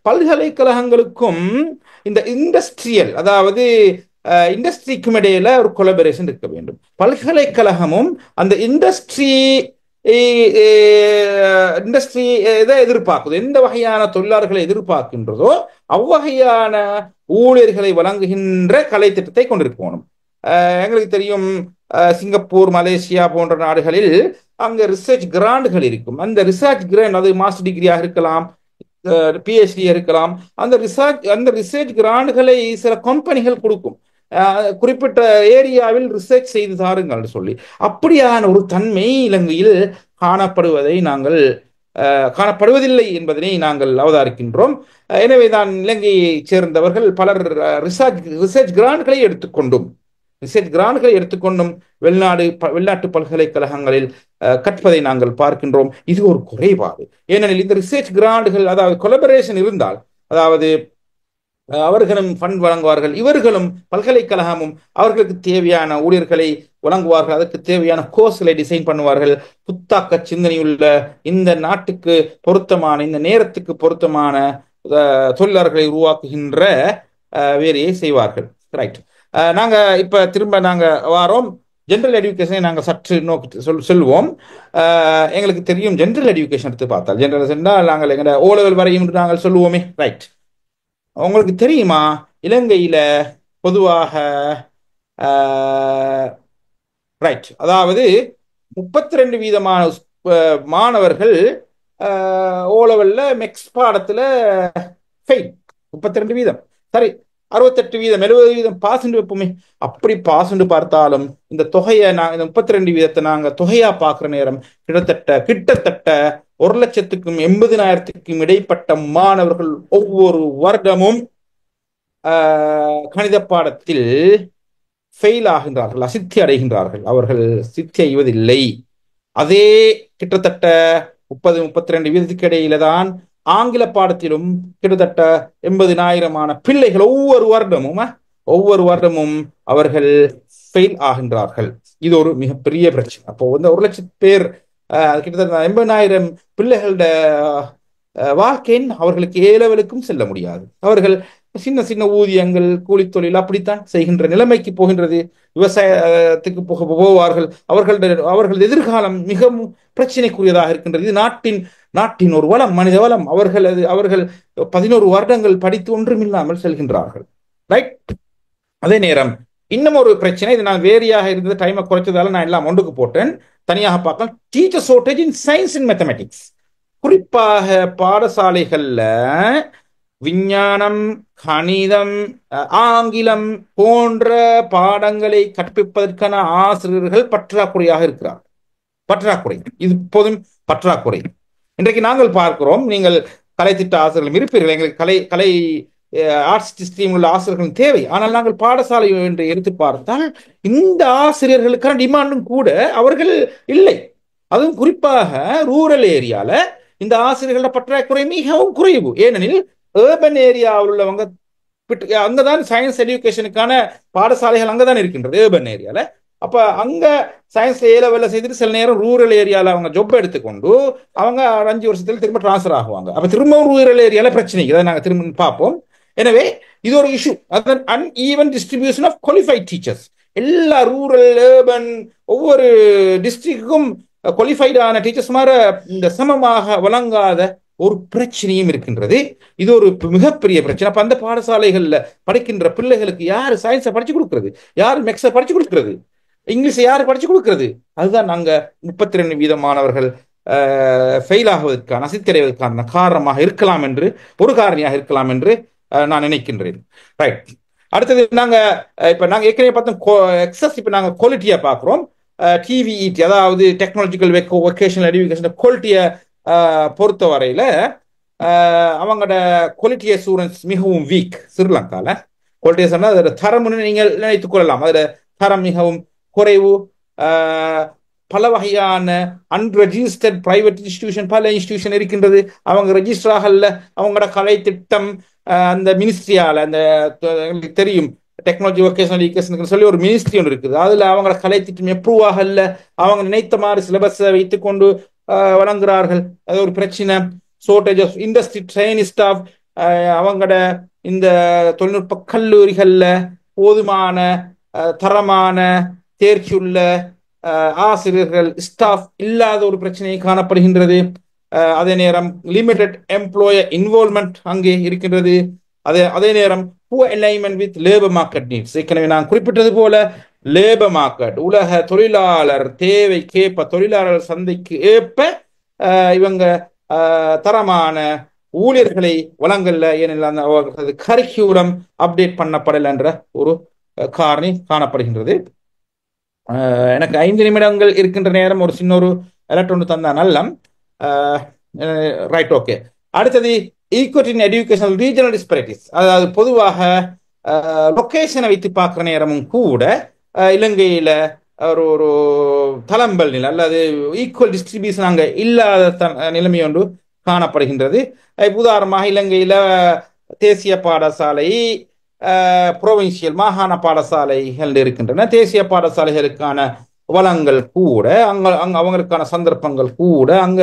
பல்கலைக்கழகங்களுக்கும் இந்த இண்டஸ்ட்ரியல், அதாவது இண்டஸ்ட்ரிக்கும் இடையில ஒரு கொலபரேஷன் இருக்க வேண்டும். பல்கலைக்கழகமும் அந்த இண்டஸ்ட்ரி எதை எதிர்பார்க்குது, எந்த வகையான தொழிலாளர்களை எதிர்பார்க்கின்றதோ அவ்வகையான ஊழியர்களை வழங்குகின்ற கலை திட்டத்தை கொண்டிருக்கணும். எங்களுக்கு தெரியும், சிங்கப்பூர், மலேசியா போன்ற நாடுகளில் அங்க ரிசர்ச் கிராண்டுகள் இருக்கும். அந்த ரிசர்ச் கிராண்ட், அது மாஸ்டர் டிகிரியாக இருக்கலாம், பிஹெச்டி இருக்கலாம். அந்த ரிசர்ச் கிராண்டுகளை சில கம்பெனிகள் கொடுக்கும். குறிப்பிட்ட ஏரியாவில் ரிசர்ச் செய்து தாருங்கள் சொல்லி. அப்படியான ஒரு தன்மை இலங்கையில் காணப்படுவதில்லை என்பதனை நாங்கள் அவதானிக்கின்றோம். எனவே தான் இலங்கையை சேர்ந்தவர்கள் பலர் ரிசர்ச் கிராண்டுகளை எடுத்துக்கொண்டும் வெளிநாட்டு பல்கலைக்கழகங்களில் கற்பதை நாங்கள் பார்க்கின்றோம். இது ஒரு குறைபாடு. ஏனெனில் இந்த ரிசர்ச் கிராண்டுகள், அதாவது கொலபரேஷன் இருந்தால், அதாவது அவர்களும் ஃபண்ட் வழங்குவார்கள். இவர்களும் பல்கலைக்கழகமும் அவர்களுக்கு தேவையான ஊழியர்களை வழங்குவார்கள். அதற்கு தேவையான கோர்ஸ்களை டிசைன் பண்ணுவார்கள். புத்தாக்க சிந்தனையுள்ள இந்த நாட்டுக்கு பொருத்தமான இந்த நேரத்துக்கு பொருத்தமான தொழிலாளர்களை உருவாக்குகின்ற வேலையை செய்வார்கள். ரைட். நாங்க இப்ப திரும்ப நாங்க வாரோம். ஜென்ரல் எஜுகேஷனை நாங்கள் சற்று நோக்கி சொல்வோம். எங்களுக்கு தெரியும் ஜென்ரல் எஜுகேஷன் எடுத்து பார்த்தால் ஜென்ரல் என்றால் நாங்கள் எங்க ஓ லெவல் வரையும் நாங்கள் சொல்லுவோமே. ரைட். உங்களுக்கு தெரியுமா இலங்கையில பொதுவாக ரைட், அதாவது 32% மாணவர்கள் ஓ லெவல்ல மெக்ஸ் பாடத்துல ஃபெயில். 32%. சரி, 68%, 70% பாஸ் வைப்போமே. அப்படி பாஸ் பார்த்தாலும் இந்த தொகையை இந்த 32% நாங்க தொகையா பார்க்கிற நேரம் கிட்டத்தட்ட 1,80,000க்கும் இடைப்பட்ட மாணவர்கள் ஒவ்வொரு வருடமும் கணித பாடத்தில் ஃபெயில் ஆகின்றார்கள், அசித்தி அடைகின்றார்கள். அவர்கள் சித்தி அடைவதில்லை. அதே கிட்டத்தட்ட 30-32% இடையில தான் ஆங்கில பாடத்திலும் கிட்டத்தட்ட 80,000 பிள்ளைகள் ஒவ்வொரு வருடமும் அவர்கள் ஃபெயில் ஆகின்றார்கள். இது ஒரு மிகப்பெரிய பிரச்சனை. அப்போ 1,00,000 பேர் கிட்டத்தட்ட 80,000 பிள்ளைகளோட வாழ்க்கையின் அவர்களுக்கு ஏலவலுக்கும் செல்ல முடியாது. அவர்கள் சின்ன சின்ன ஊதியங்கள், கூலி தொழில் அப்படித்தான் செய்கின்ற நிலைமைக்கு போகின்றது. விவசாயத்துக்கு போவார்கள். அவர்களது எதிர்காலம் மிகவும் பிரச்சனைக்குரியதாக இருக்கின்றது. இது நாட்டின் ஒரு வளம், மனித வளம். அவர்கள் 11 வருடங்கள் படித்து ஒன்றுமில்லாமல் செல்கின்றார்கள். ரைட். அதே நேரம் இன்னும் ஒரு பிரச்சனை. இது நான் வேறையாக இருந்தது, டைமை குறைச்சதால நான் எல்லாம் ஒன்றுக்கு போட்டேன். தனியாக பார்க்கலாம். Teacher shortage in science and mathematics. குறிப்பாக பாடசாலைகள்ல விஞ்ஞானம், கணிதம், ஆங்கிலம் போன்ற பாடங்களை கற்பிப்பதற்கான ஆசிரியர்கள் பற்றாக்குறையாக இருக்கிறார். இது போதும் பற்றாக்குறை. இன்றைக்கு நாங்கள் பார்க்கிறோம், நீங்கள் கலை திட்ட ஆசிரியர்கள் இருப்பீர்கள். எங்களுக்கு கலை ஆர்ட்ஸ் ஸ்ட்ரீம் உள்ள ஆசிரியர்கள் தேவை. ஆனால் நாங்கள் பாடசாலை என்று எடுத்து பார்த்தால் இந்த ஆசிரியர்களுக்கான டிமாண்டும் கூட அவர்கள் இல்லை. அதுவும் குறிப்பாக ரூரல் ஏரியால இந்த ஆசிரியர்களோட பற்றாக்குறை மிகவும் குறைவு. ஏனெனில் ஏர்பன் ஏரியாவில் உள்ளவங்க அங்கதான் சயின்ஸ் எஜுகேஷனுக்கான பாடசாலைகள் அங்கதான் இருக்கின்றது, ஏர்பன் ஏரியால. அப்ப அங்க சயின்ஸ்ல ஏலவெல்ல செய்துட்டு சில நேரம் ரூரல் ஏரியால அவங்க ஜொப் எடுத்துக்கொண்டு அவங்க 5 வருஷத்துல திரும்ப டிரான்ஸ்பர் ஆகுவாங்க. அப்ப திரும்பவும் ரூரல் ஏரியால பிரச்சனை, இதை நாங்க திரும்ப பார்ப்போம். எனவே இது ஒரு issue. Uneven distribution of qualified teachers. எல்லா ரூரல், ஏர்பன் ஒவ்வொரு டிஸ்ட்ரிக்டுக்கும் குவாலிஃபைடான டீச்சர்ஸ் மாதிரி இந்த சமமாக வழங்காத ஒரு பிரச்சனையும் இருக்கின்றது. இது ஒரு மிகப்பெரிய பிரச்சனை. அப்ப அந்த பாடசாலைகள்ல படிக்கின்ற பிள்ளைகளுக்கு யாரு சயின்ஸை படிச்சு கொடுக்கிறது, யாரு மேக்ஸை படிச்சு கொடுக்கிறது, இங்கிலீஷை யாரு படிச்சு கொடுக்கிறது? அதுதான் நாங்க 32% மாணவர்கள் ஃபெயில் ஆகுவதற்கான, அசித்தடைவதற்கான காரணமாக இருக்கலாம் என்று, ஒரு காரணியாக இருக்கலாம் என்று நான் நினைக்கின்றேன். ரைட். அடுத்தது நாங்க ஏற்கனவே பார்த்தோம் எக்ஸஸ். இப்ப நாங்க குவாலிட்டியா பார்க்கிறோம். டிவிஇடி, அதாவது டெக்னாலஜிக்கல் வொகேஷனல் எஜுகேஷன் குவாலிட்டியை பொறுத்த வரையில அவங்களோட குவாலிட்டி அசூரன்ஸ் மிகவும் வீக். ஸ்ரீலங்கால குவாலிட்டி அசூரன்ஸ் அதோட தரம்னு நீங்கள் நினைத்துக் கொள்ளலாம். அதோட தரம் மிகவும் குறைவு. பல வகையான அன்ரெஜிஸ்டர்ட் பிரைவேட் இன்ஸ்டிடியூஷன், பல இன்ஸ்டிடியூஷன் இருக்கின்றது. அவங்க ரெஜிஸ்டர் ஆகல. அவங்களோட கலை திட்டம் அந்த மினிஸ்ட்ரியால, அந்த தெரியும் டெக்னாலஜி வொகேஷனல் எஜுகேஷன் சொல்லி ஒரு மினிஸ்ட்ரி ஒன்று இருக்குது. அதுல அவங்களோட கலை திட்டம் எப்ரூவ் ஆகல. அவங்க நினைத்த மாதிரி சிலபஸை வைத்துக் கொண்டு வழங்குகிறார்கள். அது ஒரு பிரச்சனை. Shortage of industry train staff. அவங்களோட இந்த தொழில்நுட்ப கல்லூரிகள்ல போதுமான தரமான தேர்ச்சியுள்ள ஆசிரியர்கள், ஸ்டாஃப் இல்லாத ஒரு பிரச்சனை காணப்படுகின்றது. அதே நேரம் லிமிடெட் எம்ப்ளாயர் இன்வால்வ்மெண்ட் அங்கே இருக்கின்றது. அதே நேரம் poor alignment with labour market needs. ஏற்கனவே நான் குறிப்பிட்டது போல லேபர் மார்க்கெட், உலக தொழிலாளர் தேவைக்கேற்ப, தொழிலாளர் சந்தைக்கு ஏற்ப இவங்க தரமான ஊழியர்களை வழங்கல. ஏனெனில் அந்த கரிக்குலம் அப்டேட் பண்ணப்படல என்ற ஒரு காரணி காணப்படுகின்றது. எனக்கு 5 நிமிடங்கள் இருக்கின்ற நேரம் ஒரு சின்ன ஒரு அலர்ட் ஒன்று தந்தா நல்லம். Right, okay. அடுத்தது ஈக்விட்டி இன் எஜுகேஷனல் ரீஜனல் டிஸ்பரிட்டிஸ். அதாவது பொதுவாக லொகேஷனை வைத்து பார்க்குற நேரமும் கூட இலங்கையில ஒரு தளம்பல் நிலை அல்லது ஈக்குவல் டிஸ்ட்ரிபியூஷன் அங்கே இல்லாத நிலைமை ஒன்று காணப்படுகின்றது. உதாரணமாக இலங்கையில தேசிய பாடசாலை, புரோவின்சியல் மாகாண பாடசாலைகள் இருக்கின்றன. தேசிய பாடசாலைகளுக்கான வளங்கள் கூட, அவங்களுக்கான சந்தர்ப்பங்கள் கூட, அங்க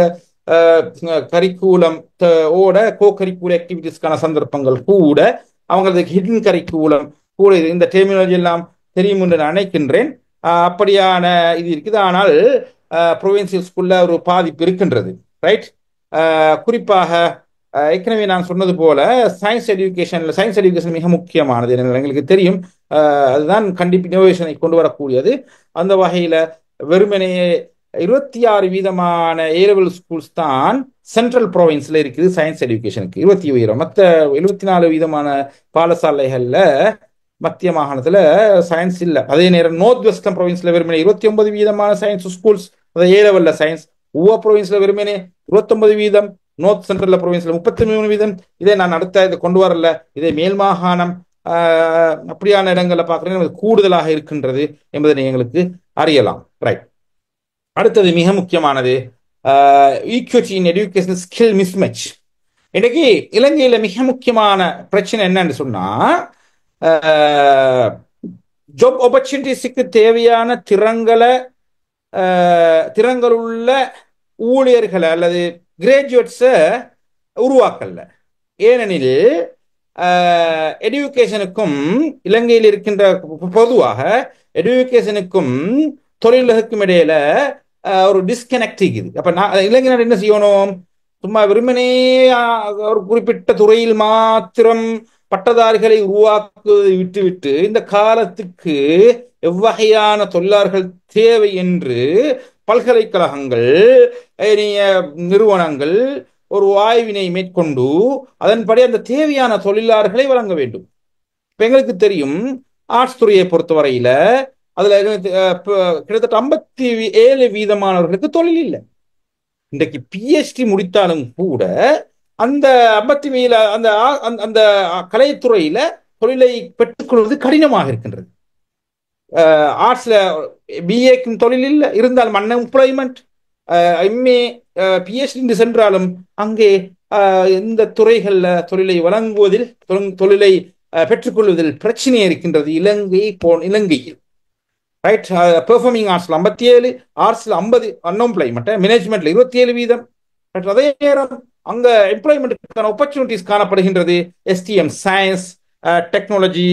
கரிக்குலம் ஓட கோ கரிக்குலர் ஆக்டிவிட்டிஸ்க்கான சந்தர்ப்பங்கள் கூட, அவங்களுக்கு ஹிடன் கரிக்குலம் கூட. இந்த டெர்மினாலஜி எல்லாம் தெரியும் என்று நான் நினைக்கின்றேன். அப்படியான இது இருக்குது. ஆனால் ப்ரொவின்சியல் ஸ்கூல்ல ஒரு பாதிப்பு இருக்கின்றது. ரைட். குறிப்பாக ஏற்கனவே நான் சொன்னது போல சயின்ஸ் எஜுகேஷன் மிக முக்கியமானது. எங்களுக்கு தெரியும். அதுதான் கண்டிப்பாக இனோவேஷனை கொண்டு வரக்கூடியது. அந்த வகையில வெறுமனே 26% ஏலெவல் ஸ்கூல்ஸ் தான் சென்ட்ரல் ப்ரொவின்ஸ்ல இருக்குது சயின்ஸ் எஜுகேஷனுக்கு. 20 மற்ற 74% பாடசாலைகள்ல மத்திய மாகாணத்துல சயின்ஸ் இல்லை. அதே நேரம் நார்த் வெஸ்டர்ன் ப்ரொவின்ஸ்ல வெறுமனே 29% சயின்ஸ் ஸ்கூல்ஸ், அதாவது ஏலெவல்ல சயின்ஸ். ஒவ்வொரு ப்ரொவின்ஸ்ல வெறுமனே 29%, நார்த் சென்ட்ரல் ப்ரொவின்ஸ்ல 33%. இதை நான் அடுத்த இதை கொண்டு வரல. இதை மேல் மாகாணம் அப்படியான இடங்களை பார்க்குறேன் கூடுதலாக இருக்கின்றது என்பதை எங்களுக்கு அறியலாம். ரைட். அடுத்தது மிக முக்கியமானது equity in education skill mismatch. இன்னைக்கு இலங்கையில மிக முக்கியமான பிரச்சனை என்னன்னு சொன்னா, ஜாப் ஆப்பர்ச்சுனிட்டிஸுக்கு தேவையான திறங்களுள்ள ஊழியர்களை அல்லது கிராஜுவேட்ஸை உருவாக்கல. ஏனெனில் எஜுகேஷனுக்கும் இலங்கையில் இருக்கின்ற பொதுவாக எஜுகேஷனுக்கும் தொழிலுக்கும் இடையில ஒரு டிஸ்கனெக்ட் இருக்குது. அப்ப இளைஞர்கள் என்ன செய்யணும்? சும்மா வெறுமனே ஒரு குறிப்பிட்ட துறையில் மாத்திரம் பட்டதாரிகளை உருவாக்குவதை விட்டுவிட்டு இந்த காலத்துக்கு எவ்வகையான தொழிலாளர்கள் தேவை என்று பல்கலைக்கழகங்கள், நிறுவனங்கள் ஒரு ஆய்வினை மேற்கொண்டு அதன்படி அந்த தேவையான தொழிலாளர்களை வழங்க வேண்டும். இப்ப எங்களுக்கு தெரியும் ஆர்ட்ஸ் துறையை பொறுத்தவரையில அதுல கிட்டத்தட்ட 57% தொழில் இல்லை. இன்றைக்கு பிஹெச்டி முடித்தாலும் கூட அந்த 57 அந்த கலைத்துறையில தொழிலை பெற்றுக்கொள்வது கடினமாக இருக்கின்றது. ஆர்ட்ஸ்ல பிஏக்கும் தொழில் இல்லை, இருந்தாலும் அன்எம்ப்ளாய்மெண்ட். எம்ஏ பிஹெச்டி சென்றாலும் அங்கே இந்த துறைகள்ல தொழிலை வழங்குவதில், தொழிலை பெற்றுக்கொள்வதில் பிரச்சனை இருக்கின்றது இலங்கையில். ரைட். பெர்ஃபார்மிங் ஆர்ட்ஸ்ல 57, ஆர்ட்ஸ்ல 50 அன்எம்ப்ளாய்மெண்ட், மேனேஜ்மெண்ட்ல 27%. அதே நேரம் அங்க எம்ப்ளாய்மெண்ட்டுக்கான ஆப்பர்ச்சுனிட்டிஸ் காணப்படுகின்றது. எஸ்டிஎம், சயின்ஸ், டெக்னாலஜி,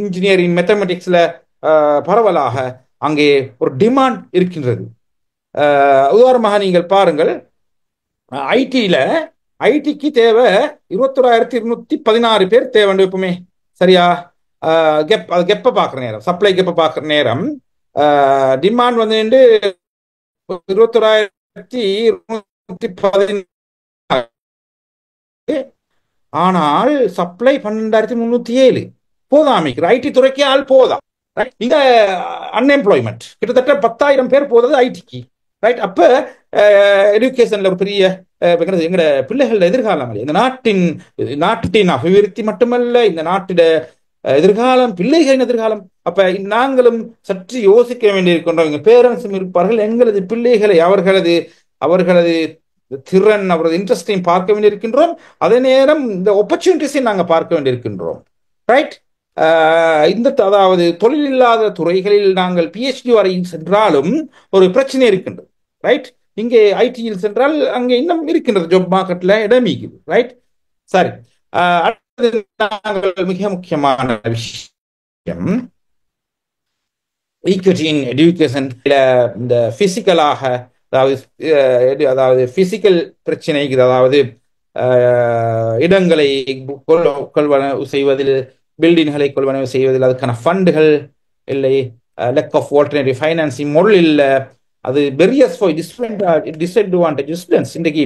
இன்ஜினியரிங், மேத்தமெட்டிக்ஸ்ல பரவலாக அங்கே ஒரு டிமாண்ட் இருக்கின்றது. உதாரணமாக நீங்கள் பாருங்கள், ஐடிக்கு தேவை 21,216 பேர் தேவை எப்பவுமே. சரியா? கெப்ப பார்க்குற நேரம், சப்ளை கெப்ப பார்க்குற நேரம் டிமாண்ட் வந்து 21,216, ஆனால் சப்ளை 12,307. போதாமிக்கு ஐடி துறைக்கே ஆள் போதா. இங்க அன்எம்ப்ளாய்மெண்ட் கிட்டத்தட்ட 10,000 பேர் போதது ஐடிக்கு. ரைட். அப்ப எஜுகேஷன்ல ஒரு பெரிய எங்கட பிள்ளைகள எதிர்காலம், இந்த நாட்டின் அபிவிருத்தி மட்டுமல்ல, இந்த நாட்டிட எதிர்காலம், பிள்ளைகளின் எதிர்காலம். அப்ப நாங்களும் சற்று யோசிக்க வேண்டியிருக்கின்றோம். எங்க பேரண்ட்ஸும் இருப்பார்கள். எங்களது பிள்ளைகளை அவர்களது திறன், அவரது இன்ட்ரெஸ்டையும் பார்க்க வேண்டியிருக்கின்றோம். அதே நேரம் இந்த ஆப்பர்ச்சுனிட்டிஸையும் நாங்கள் பார்க்க வேண்டியிருக்கின்றோம். ரைட். அதாவது தொழில் இல்லாத துறைகளில் நாங்கள் பிஹெச்டி வரையில் சென்றாலும் ஒரு பிரச்சனை இருக்கின்றது. ரைட். இங்கே ஐடியில் சென்றால் அங்கே இன்னும் இருக்கின்றது, ஜாப் மார்க்கெட்ல இடமிக்குது. ரைட். சரி. நாங்கள் மிக முக்கியமான விஷயம் ஈக்விட்டி இன் எஜுகேஷன். இந்த பிசிக்கலாக, அதாவது பிசிக்கல் பிரச்சனை, அதாவது இடங்களை கொள்வனவு செய்வதில், பில்டிங்களை கொள்வனவு செய்வதில் அதுக்கான ஃபண்டுகள் இல்லை, lack of alternative financing model இல்லை. அது பெரியஸ் ஃபார் டிஸ்அட்வான்டேஜ் ஸ்டூடெண்ட்ஸ். இன்றைக்கு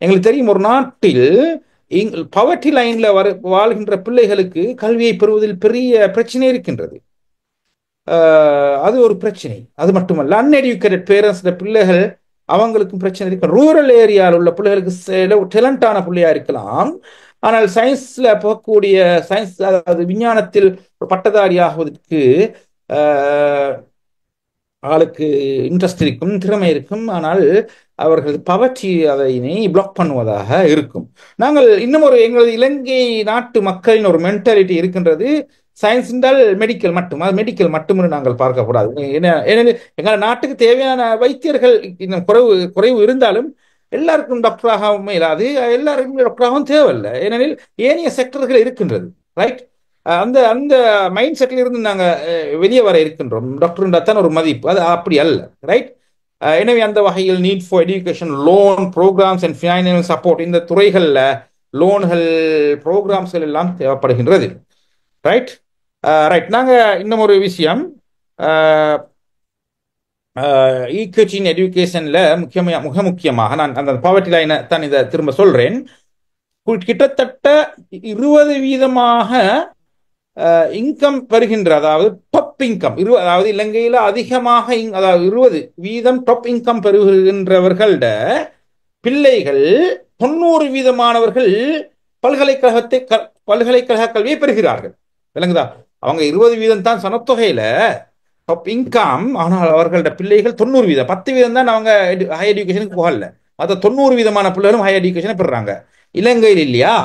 எங்களுக்கு தெரியும், ஒரு நாட்டில் பவர்ட்டி லைன்ல வாழ்கின்ற பிள்ளைகளுக்கு கல்வியை பெறுவதில் பெரிய பிரச்சனை இருக்கின்றது. அது ஒரு பிரச்சனை. அது மட்டுமல்ல, அன்எடுகேட்டட் பேரண்ட்ஸ் பிள்ளைகள், அவங்களுக்கும் பிரச்சனை இருக்கு. ரூரல் ஏரியாவில் உள்ள பிள்ளைகளுக்கு டேலண்டான பிள்ளையா இருக்கலாம், ஆனால் சயின்ஸ்ல போகக்கூடிய, சயின்ஸ் அதாவது விஞ்ஞானத்தில் ஒரு பட்டதாரி ஆகுவதற்கு ஆளுக்கு இன்ட்ரெஸ்ட் இருக்கும், திறமை இருக்கும், ஆனால் அவர்கள் பவர்ச்சி அதனை பிளாக் பண்ணுவதாக இருக்கும். நாங்கள் இன்னும் ஒரு எங்களது இலங்கை நாட்டு மக்களின் ஒரு மென்டாலிட்டி இருக்கின்றது. சயின்ஸ் என்றால் மெடிக்கல் மட்டும், அது மெடிக்கல் மட்டும் நாங்கள் பார்க்கக்கூடாது. ஏனெனில் எங்கள் நாட்டுக்கு தேவையான வைத்தியர்கள் இன்னும் குறைவு இருந்தாலும் எல்லாருக்கும் டாக்டராகவும் இல்லாது, எல்லாருக்கும் டாக்டராகவும் தேவையில்லை. ஏனெனில் ஏனைய செக்டர்கள் இருக்கின்றது. ரைட். அந்த அந்த மைண்ட் செட்டில் இருந்து நாங்கள் வெளியே வர இருக்கின்றோம். டாக்டர் தான் ஒரு மதிப்பு, அது அப்படி அல்ல. ரைட். எனவே அந்த வகையில் need for education, loan programs and financial support, இந்த துறைகளில் லோன்கள் ப்ரோக்ராம்ஸ்கள் எல்லாம் தேவைப்படுகின்றது. ரைட். ரைட். நாங்கள் இன்னும் ஒரு விஷயம், ஈக்விட்டி இன் எஜுகேஷன்ல மிக முக்கியமாக நான் அந்த பாவர்ட்டி லைனை தான் இதை திரும்ப சொல்றேன். கிட்டத்தட்ட 20% இன்கம் பெறுகின்ற, அதாவது டாப் இன்கம், அதாவது இலங்கையில் அதிகமாக அதாவது 20% டாப் இன்கம் பெறுகின்றவர்கள பிள்ளைகள் 90% பல்கலைக்கழக கல்வியை பெறுகிறார்கள். விளங்குதா? அவங்க 20% தான் சனத்தொகையில டாப் இன்கம், ஆனால் அவர்களோட பிள்ளைகள் 90%, 10% தான் அவங்க ஹை எஜுகேஷனுக்கு போகல. மற்ற 90% பிள்ளைகளும் ஹை எஜுகேஷனை பெறுறாங்க. இலங்கையில் இல்லையா,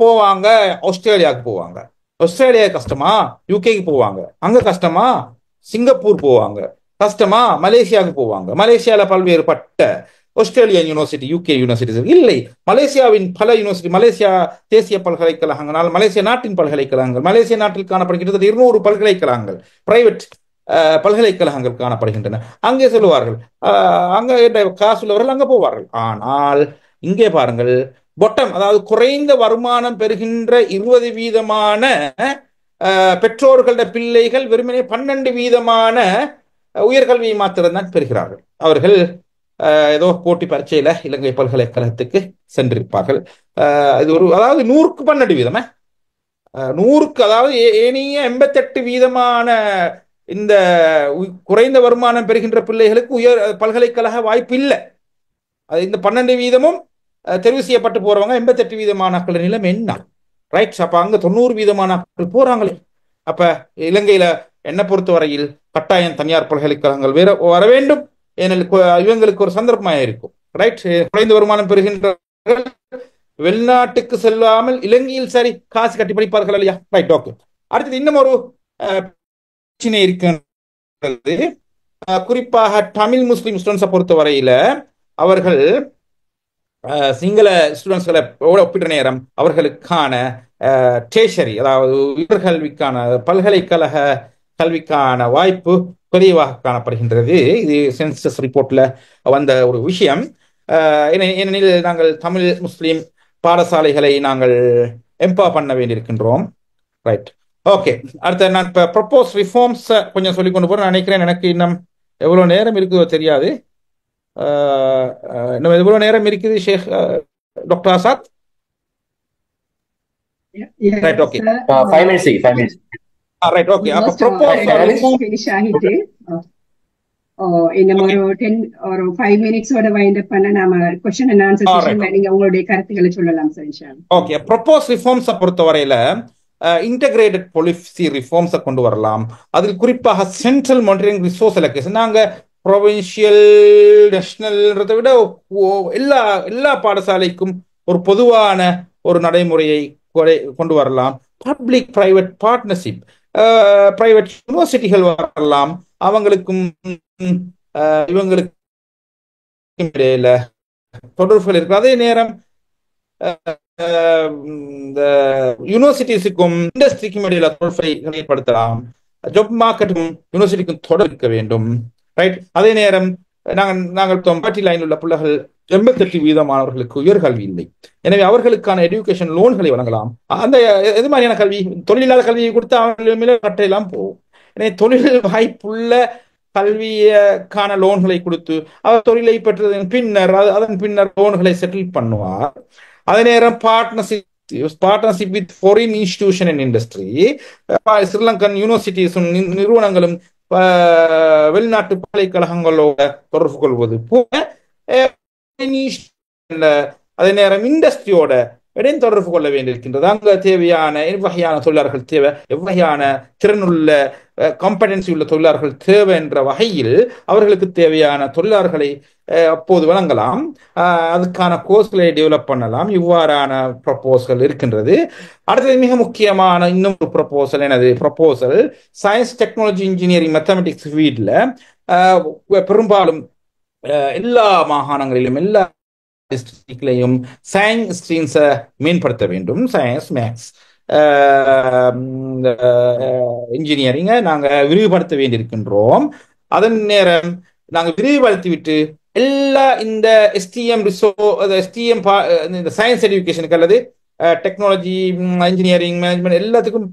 போவாங்க ஆஸ்திரேலியாவுக்கு போவாங்க. ஆஸ்திரேலியா கஷ்டமா, யூகேக்கு போவாங்க. அங்க கஷ்டமா, சிங்கப்பூர் போவாங்க. கஷ்டமா, மலேசியாவுக்கு போவாங்க. மலேசியால பல்வேறுபட்ட ஆஸ்திரேலியன் யூனிவர்சிட்டி, யூகே யூனிவர்சிட்டி இல்லை, மலேசியாவின் பல யூனிவர்சிட்டி, மலேசியா தேசிய பல்கலைக்கழகங்கள், மலேசிய நாட்டின் பல்கலைக்கழகங்கள், மலேசிய நாட்டில் காணப்படுகின்ற 200 பல்கலைக்கழகங்கள், பிரைவேட் பல்கலைக்கழகங்கள் காணப்படுகின்றன. அங்கே சொல்லுவார்கள், அங்கே காசு உள்ளவர்கள் அங்கே போவார்கள். ஆனால் இங்கே பாருங்கள், பொட்டம், அதாவது குறைந்த வருமானம் பெறுகின்ற 20% பெற்றோர்கள பிள்ளைகள் வெறுமனே 12% உயர்கல்வியை மாத்திரம்தான் பெறுகிறார்கள். அவர்கள் ஏதோ போட்டி பரீட்சையில இலங்கை பல்கலைக்கழகத்துக்கு சென்றிருப்பார்கள். இது ஒரு, அதாவது 100க்கு 12%, 100க்கு, அதாவது ஏனைய 88% இந்த குறைந்த வருமானம் பெறுகின்ற பிள்ளைகளுக்கு உயர் பல்கலைக்கழக வாய்ப்பு இல்லை. அது இந்த 12%ம் தெரிவு செய்யப்பட்டு போறவங்க 88% மாணாக்கள் நிலைமை என்ன? ரைட். அப்ப அங்க 90% மாணாக்கள் போறாங்களே. அப்ப இலங்கையில என்ன பொறுத்தவரையில் கட்டாயம் தனியார் பல்கலைக்கழகங்கள் வர வேண்டும். ஏனெனில் இவங்களுக்கு ஒரு சந்தர்ப்பமாக இருக்கும். ரைட். குறைந்த வருமானம் பெறுகின்றவர்கள் வெளிநாட்டுக்கு செல்லாமல் இலங்கையில் சரி காசு கட்டி படிப்பார்கள் இல்லையா? ரைட். ஓகே. அடுத்தது இன்னும் ஒரு பிரச்சனை இருக்கின்றது. குறிப்பாக தமிழ் முஸ்லிம் ஸ்டூடெண்ட்ஸை பொறுத்தவரையில அவர்கள் சிங்கள ஸ்டூடெண்ட்ஸ்களை ஒப்பிட்ட நேரம் அவர்களுக்கான டேஷரி, அதாவது உயர்கல்விக்கான பல்கலைக்கழக கல்விக்கான வாய்ப்பு குறைவாக காணப்படுகின்றது. இது சென்சஸ் ரிப்போர்ட்ல வந்த ஒரு விஷயம். ஏனெனில் நாங்கள் தமிழ் முஸ்லிம் பாடசாலைகளை நாங்கள் எம்பவர் பண்ண வேண்டியிருக்கின்றோம். ரைட். ஓகே. அடுத்த நான் இப்போ ப்ரொபோஸ் ரிஃபார்ம்ஸ் கொஞ்சம் சொல்லி கொண்டு போறேன் நினைக்கிறேன். எனக்கு இன்னும் எவ்வளவு நேரம் இருக்குதோ தெரியாது. இன்னும் எவ்வளவு நேரம் இருக்குது ஷேக் doctor Azad? Right. Okay. 5 minutes. 5 minutes. Right. Okay. அப்ப ப்ரொபோஸ் ஃபினிஷ் ஆகிட்டு இன்னும் ஒரு 10 ஒரு 5 மினிட்ஸோட வைண்ட் அப் பண்ண நாம क्वेश्चन அண்ட் ஆன்சர் செஷன்ல நீங்க உங்களுடைய கருத்துக்களை சொல்லலாம் சார். இன்ஷாஅல்லாஹ். ஓகே. ப்ரொபோஸ் ரிஃபார்ம்ஸ் பொறுத்தவரையில இன்டகிரேட்டட் பாலிசி ரிஃபார்ம்ஸை கொண்டு வரலாம். அதில் குறிப்பாக சென்ட்ரல் மானிட்டரிங் ரிசோர்ஸ் அலோகேஷன், நாங்க ப்ரொவின்சியல் நேஷனல்ன்றதை விட எல்லா பாடசாலைக்கும் ஒரு பொதுவான ஒரு நடைமுறையை கொண்டு வரலாம். பப்ளிக் பிரைவேட் பார்ட்னர்ஷிப், பிரைவேட் யூனிவர்சிட்டிகள் வரலாம், அவங்களுக்கும் இவங்களுக்கும் இடையில தொடர்புகள் இருக்கு. அதே நேரம் இந்த யூனிவர்சிட்டிஸுக்கும் இண்டஸ்ட்ரிக்கும் இடையில தொடர்பை ஏற்படுத்தலாம். ஜாப் மார்க்கெட்டுக்கும் யூனிவர்சிட்டிக்கும் தொடர்பு இருக்க வேண்டும். ரைட். அதே நேரம் நாங்கள் பாட்டி லைனில் உள்ள பிள்ளைகள் 88% மாணவர்களுக்கு உயர்கல்வி இல்லை. எனவே அவர்களுக்கான எஜுகேஷன் லோன்களை வழங்கலாம். அந்த எது மாதிரியான கல்வி, தொழிலாளர் கல்வியை கொடுத்து அவங்க கட்டையெல்லாம் போகும். எனவே தொழில் வாய்ப்புள்ள கல்விக்கான லோன்களை கொடுத்து அவர் தொழிலை பெற்றதன் பின்னர் அதன் பின்னர் லோன்களை செட்டில் பண்ணுவார். அதே நேரம் partnership with foreign institution and industry, Sri Lankan யூனிவர்சிட்டிஸும் நிறுவனங்களும் வெளிநாட்டு பல்கலைக்கழகங்களோட தொடர்பு கொள்வது போல, அதே நேரம் இண்டஸ்ட்ரியோட இடையே தொடர்பு கொள்ள வேண்டியிருக்கின்றது. அங்க தேவையான எவ்வகையான தொழிலாளர்கள் தேவை, எவ்வகையான திறனுள்ள காம்படன்சி உள்ள தொழிலாளர்கள் தேவை என்ற வகையில் அவர்களுக்கு தேவையான தொழிலாளர்களை அப்போது வழங்கலாம். அதுக்கான கோர்ஸ்களை டெவலப் பண்ணலாம். இவ்வாறான ப்ரப்போசல் இருக்கின்றது. அடுத்தது மிக முக்கியமான இன்னொரு ப்ரப்போசல் எனது proposal science, technology, engineering, mathematics ஃபீல்டில் பெரும்பாலும் எல்லா மாகாணங்களிலும் எல்லா டிஸ்ட்ரிக்ட்லையும் சயின்ஸ் ஸ்ட்ரீம்ஸை மேம்படுத்த வேண்டும். சயின்ஸ், மேக்ஸ், இன்ஜினியரிங்கை நாங்கள் விரிவுபடுத்த வேண்டியிருக்கின்றோம். அதன் நேரம் நாங்கள் விரிவுபடுத்திவிட்டு எல்லா இந்த எஸ்டிஎம் இந்த சயின்ஸ் எஜுகேஷனுக்கு அல்லது டெக்னாலஜி, இன்ஜினியரிங், மேனேஜ்மெண்ட் எல்லாத்துக்கும்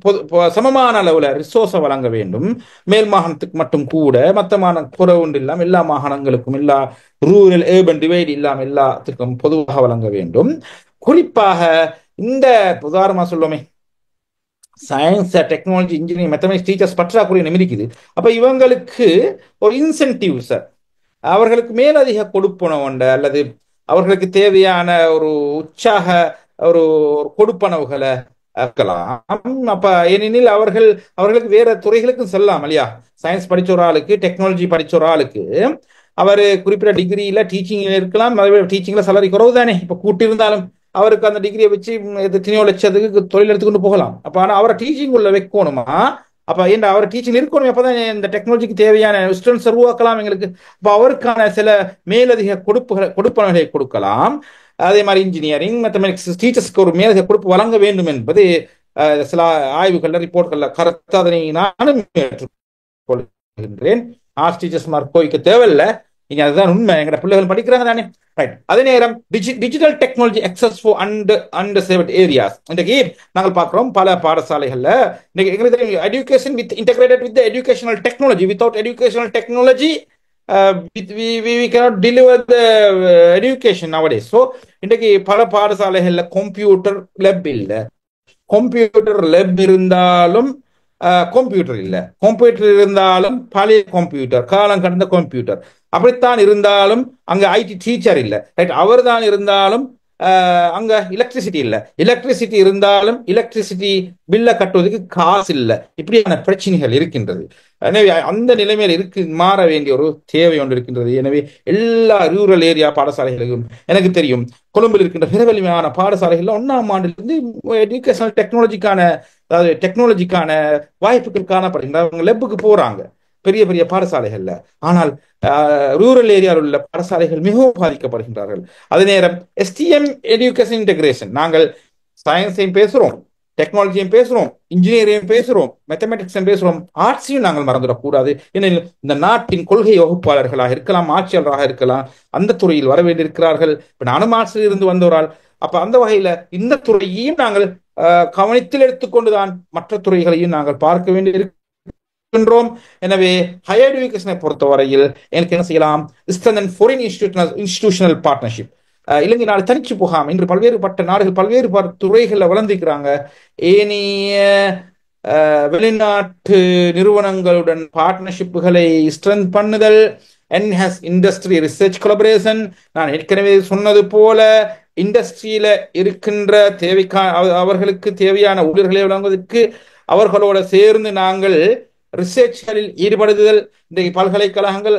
சமமான அளவில் ரிசோர்ஸை வழங்க வேண்டும். மேல் மாகாணத்துக்கு மட்டும் கூட, மற்ற மாகாணம் குறை ஒன்று இல்லாமல் எல்லா மாகாணங்களுக்கும், எல்லா ரூரல் ஏர்பன் டிவைட் இல்லாமல் எல்லாத்துக்கும் பொதுவாக வழங்க வேண்டும். குறிப்பாக இந்த உதாரணமாக சொல்லுவோமே, science, technology, engineering, mathematics teachers பற்றாக்குறை இருக்குது. அப்போ இவங்களுக்கு ஒரு இன்சென்டிவ் சார், அவர்களுக்கு மேலதிக கொடுப்பனவு உண்டு அல்லது அவர்களுக்கு தேவையான ஒரு உற்சாக ஒரு கொடுப்பனவுகளை இருக்கலாம். அப்ப ஏனெனில் அவர்களுக்கு வேற துறைகளுக்கும் செல்லலாம் இல்லையா. சயின்ஸ் படிச்ச ஒரு ஆளுக்கு, டெக்னாலஜி படிச்ச ஒரு ஆளுக்கு அவர் குறிப்பிட்ட டிகிரியில டீச்சிங்ல இருக்கலாம். டீச்சிங்ல சேலரி குறவு தானே. இப்ப கூட்டியிருந்தாலும் அவருக்கு அந்த டிகிரியை வச்சு எத்தனையோ லட்சத்துக்கு தொழில் எடுத்துக்கொண்டு போகலாம். அப்ப ஆனா அவரை டீச்சிங் உள்ள வைக்கணுமா? அப்ப ஏன் அவர் டீச்சிங் இருக்கணும். அப்பதான் இந்த டெக்னாலஜிக்கு தேவையான ஸ்டூடெண்ட்ஸ் உருவாக்கலாம் எங்களுக்கு. அப்ப அவருக்கான சில மேலதிக கொடுப்பனவுகளை கொடுக்கலாம். அதே மாதிரி இன்ஜினியரிங், மேத்தமெட்டிக்ஸ் டீச்சர்ஸ்க்கு ஒரு மேலதிக கொடுப்பு வழங்க வேண்டும் என்பது சில ஆய்வுகள்ல, ரிப்போர்ட்கள்ல கருத்து. அதனை நானும் ஏற்றுக்கொள்கின்றேன். ஆர்ட்ஸ் டீச்சர்ஸ் மார்க் போய்க்க தேவையில்லை. இங்க அதுதான் உண்மை. எங்கட பிள்ளைகள் படிக்கிறாங்க தானே. ரைட். அதே நேரம் digital technology access for under served areas. இன்றைக்கு நாங்கள் பார்க்கிறோம் பல பாடசாலைகள்ல எங்களுக்கு தெரியும் education with integrated with educational technology. Without educational technology we cannot deliver the education nowadays. So இன்றைக்கு பல பாடசாலைகள்ல கம்ப்யூட்டர் லெப் இல்லை. கம்ப்யூட்டர் லெப் இருந்தாலும் கம்ப்யூட்டர் இல்லை. கம்ப்யூட்டர் இருந்தாலும் பழைய கம்ப்யூட்டர், காலம் கடந்த கம்ப்யூட்டர். அப்படித்தான் இருந்தாலும் அங்க ஐடி டீச்சர் இல்லை. ரைட். அவர் தான் இருந்தாலும் அங்க எலக்ட்ரிசிட்டி இல்லை. எலக்ட்ரிசிட்டி இருந்தாலும் எலக்ட்ரிசிட்டி பில்லை கட்டுவதற்கு காசு இல்லை. இப்படியான பிரச்சனைகள் இருக்கின்றது. எனவே அந்த நிலைமையில் மாற வேண்டிய ஒரு தேவை ஒன்று இருக்கின்றது. எனவே எல்லா ரூரல் ஏரியா பாடசாலைகளுக்கும் எனக்கு தெரியும் கொழும்பில் இருக்கின்ற பிரபலமான பாடசாலைகள்ல 1ஆம் ஆண்டிலிருந்து எஜுகேஷனல் டெக்னாலஜிக்கான, அதாவது டெக்னாலஜிக்கான வாய்ப்புகள் காணப்படுகின்றன. அவங்க லெப்புக்கு போறாங்க பெரிய பெரிய பாடசாலைகள்ல. ஆனால் ரூரல் ஏரியாவில் உள்ள பாடசாலைகள் மிகவும் பாதிக்கப்படுகின்றார்கள். அதே நேரம் எஸ்டிஎம் எஜுகேஷன் இன்டகிரேஷன், நாங்கள் சயின்ஸையும் பேசுறோம், டெக்னாலஜியும் பேசுறோம், இன்ஜினியரிங் பேசுறோம், மேத்தமெட்டிக்ஸையும் பேசுறோம், ஆர்ட்ஸையும் நாங்கள் மறந்துடக்கூடாது. ஏனெனில் இந்த நாட்டின் கொள்கை வகுப்பாளர்களாக இருக்கலாம், ஆட்சியாளராக இருக்கலாம், அந்த துறையில் வர வேண்டியிருக்கிறார்கள். இப்ப நானும் ஆட்சியில் இருந்து வந்தவரால். அப்ப அந்த வகையில இந்த துறையையும் நாங்கள் கவனத்தில் எடுத்துக்கொண்டுதான் மற்ற துறைகளையும் நாங்கள் பார்க்க வேண்டியிருக்கிறோம். எனவே ஹையர் எஜுகேஷனை பொறுத்தவரையில் எனக்கு என்ன செய்யலாம்? Strengthen foreign institutional partnership. இலங்கை நாடு தனிச்சு போகாம இன்று பல்வேறுபட்ட நாடுகள் பல்வேறு துறைகளில் வளர்ந்திருக்கிறாங்க. ஏனைய வெளிநாட்டு நிறுவனங்களுடன் பார்ட்னர்ஷிப்புகளை ஸ்ட்ரென்த் பண்ணுதல், என்ஹான்ஸ் இண்டஸ்ட்ரி ரிசர்ச் கொலபரேஷன். நான் ஏற்கனவே சொன்னது போல இண்டஸ்ட்ரியில இருக்கின்ற அவர்களுக்கு தேவையான ஊழியர்களை வழங்குவதற்கு அவர்களோட சேர்ந்து நாங்கள் ரிசர்ச்களில் ஈடுபடுதல். இன்றைக்கு பல்கலைக்கழகங்கள்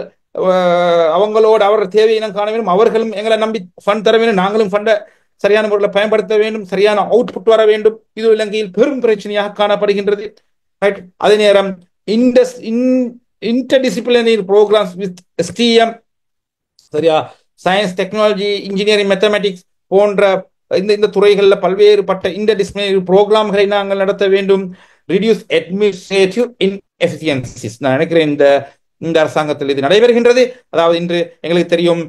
அவங்களோட அவர்கள் தேவையை காண வேண்டும், அவர்களும் எங்களை நம்பி ஃபண்ட் தர வேண்டும், நாங்களும் ஃபண்டை சரியான முறையில் பயன்படுத்த வேண்டும், சரியான அவுட்புட் வர வேண்டும். இது இலங்கையில் பெரும் பிரச்சனையாக காணப்படுகின்றது. அதே நேரம் இன்டர்டிசிப்ளினரி ப்ரோக்ராம்ஸ் வித் STEM, சரியா, சயின்ஸ், டெக்னாலஜி, இன்ஜினியரிங், மேத்தமெட்டிக்ஸ் போன்ற இந்த துறைகளில் பல்வேறுபட்ட இன்டர்டிசிப்ளினரி ப்ரோக்ராம்களை நாங்கள் நடத்த வேண்டும். reduce administrative inefficiencies. நான் நினைக்கிறேன் இந்த அரசாங்கத்தில் இது நடைபெறுகின்றது. அதாவது இன்று எங்களுக்கு தெரியும்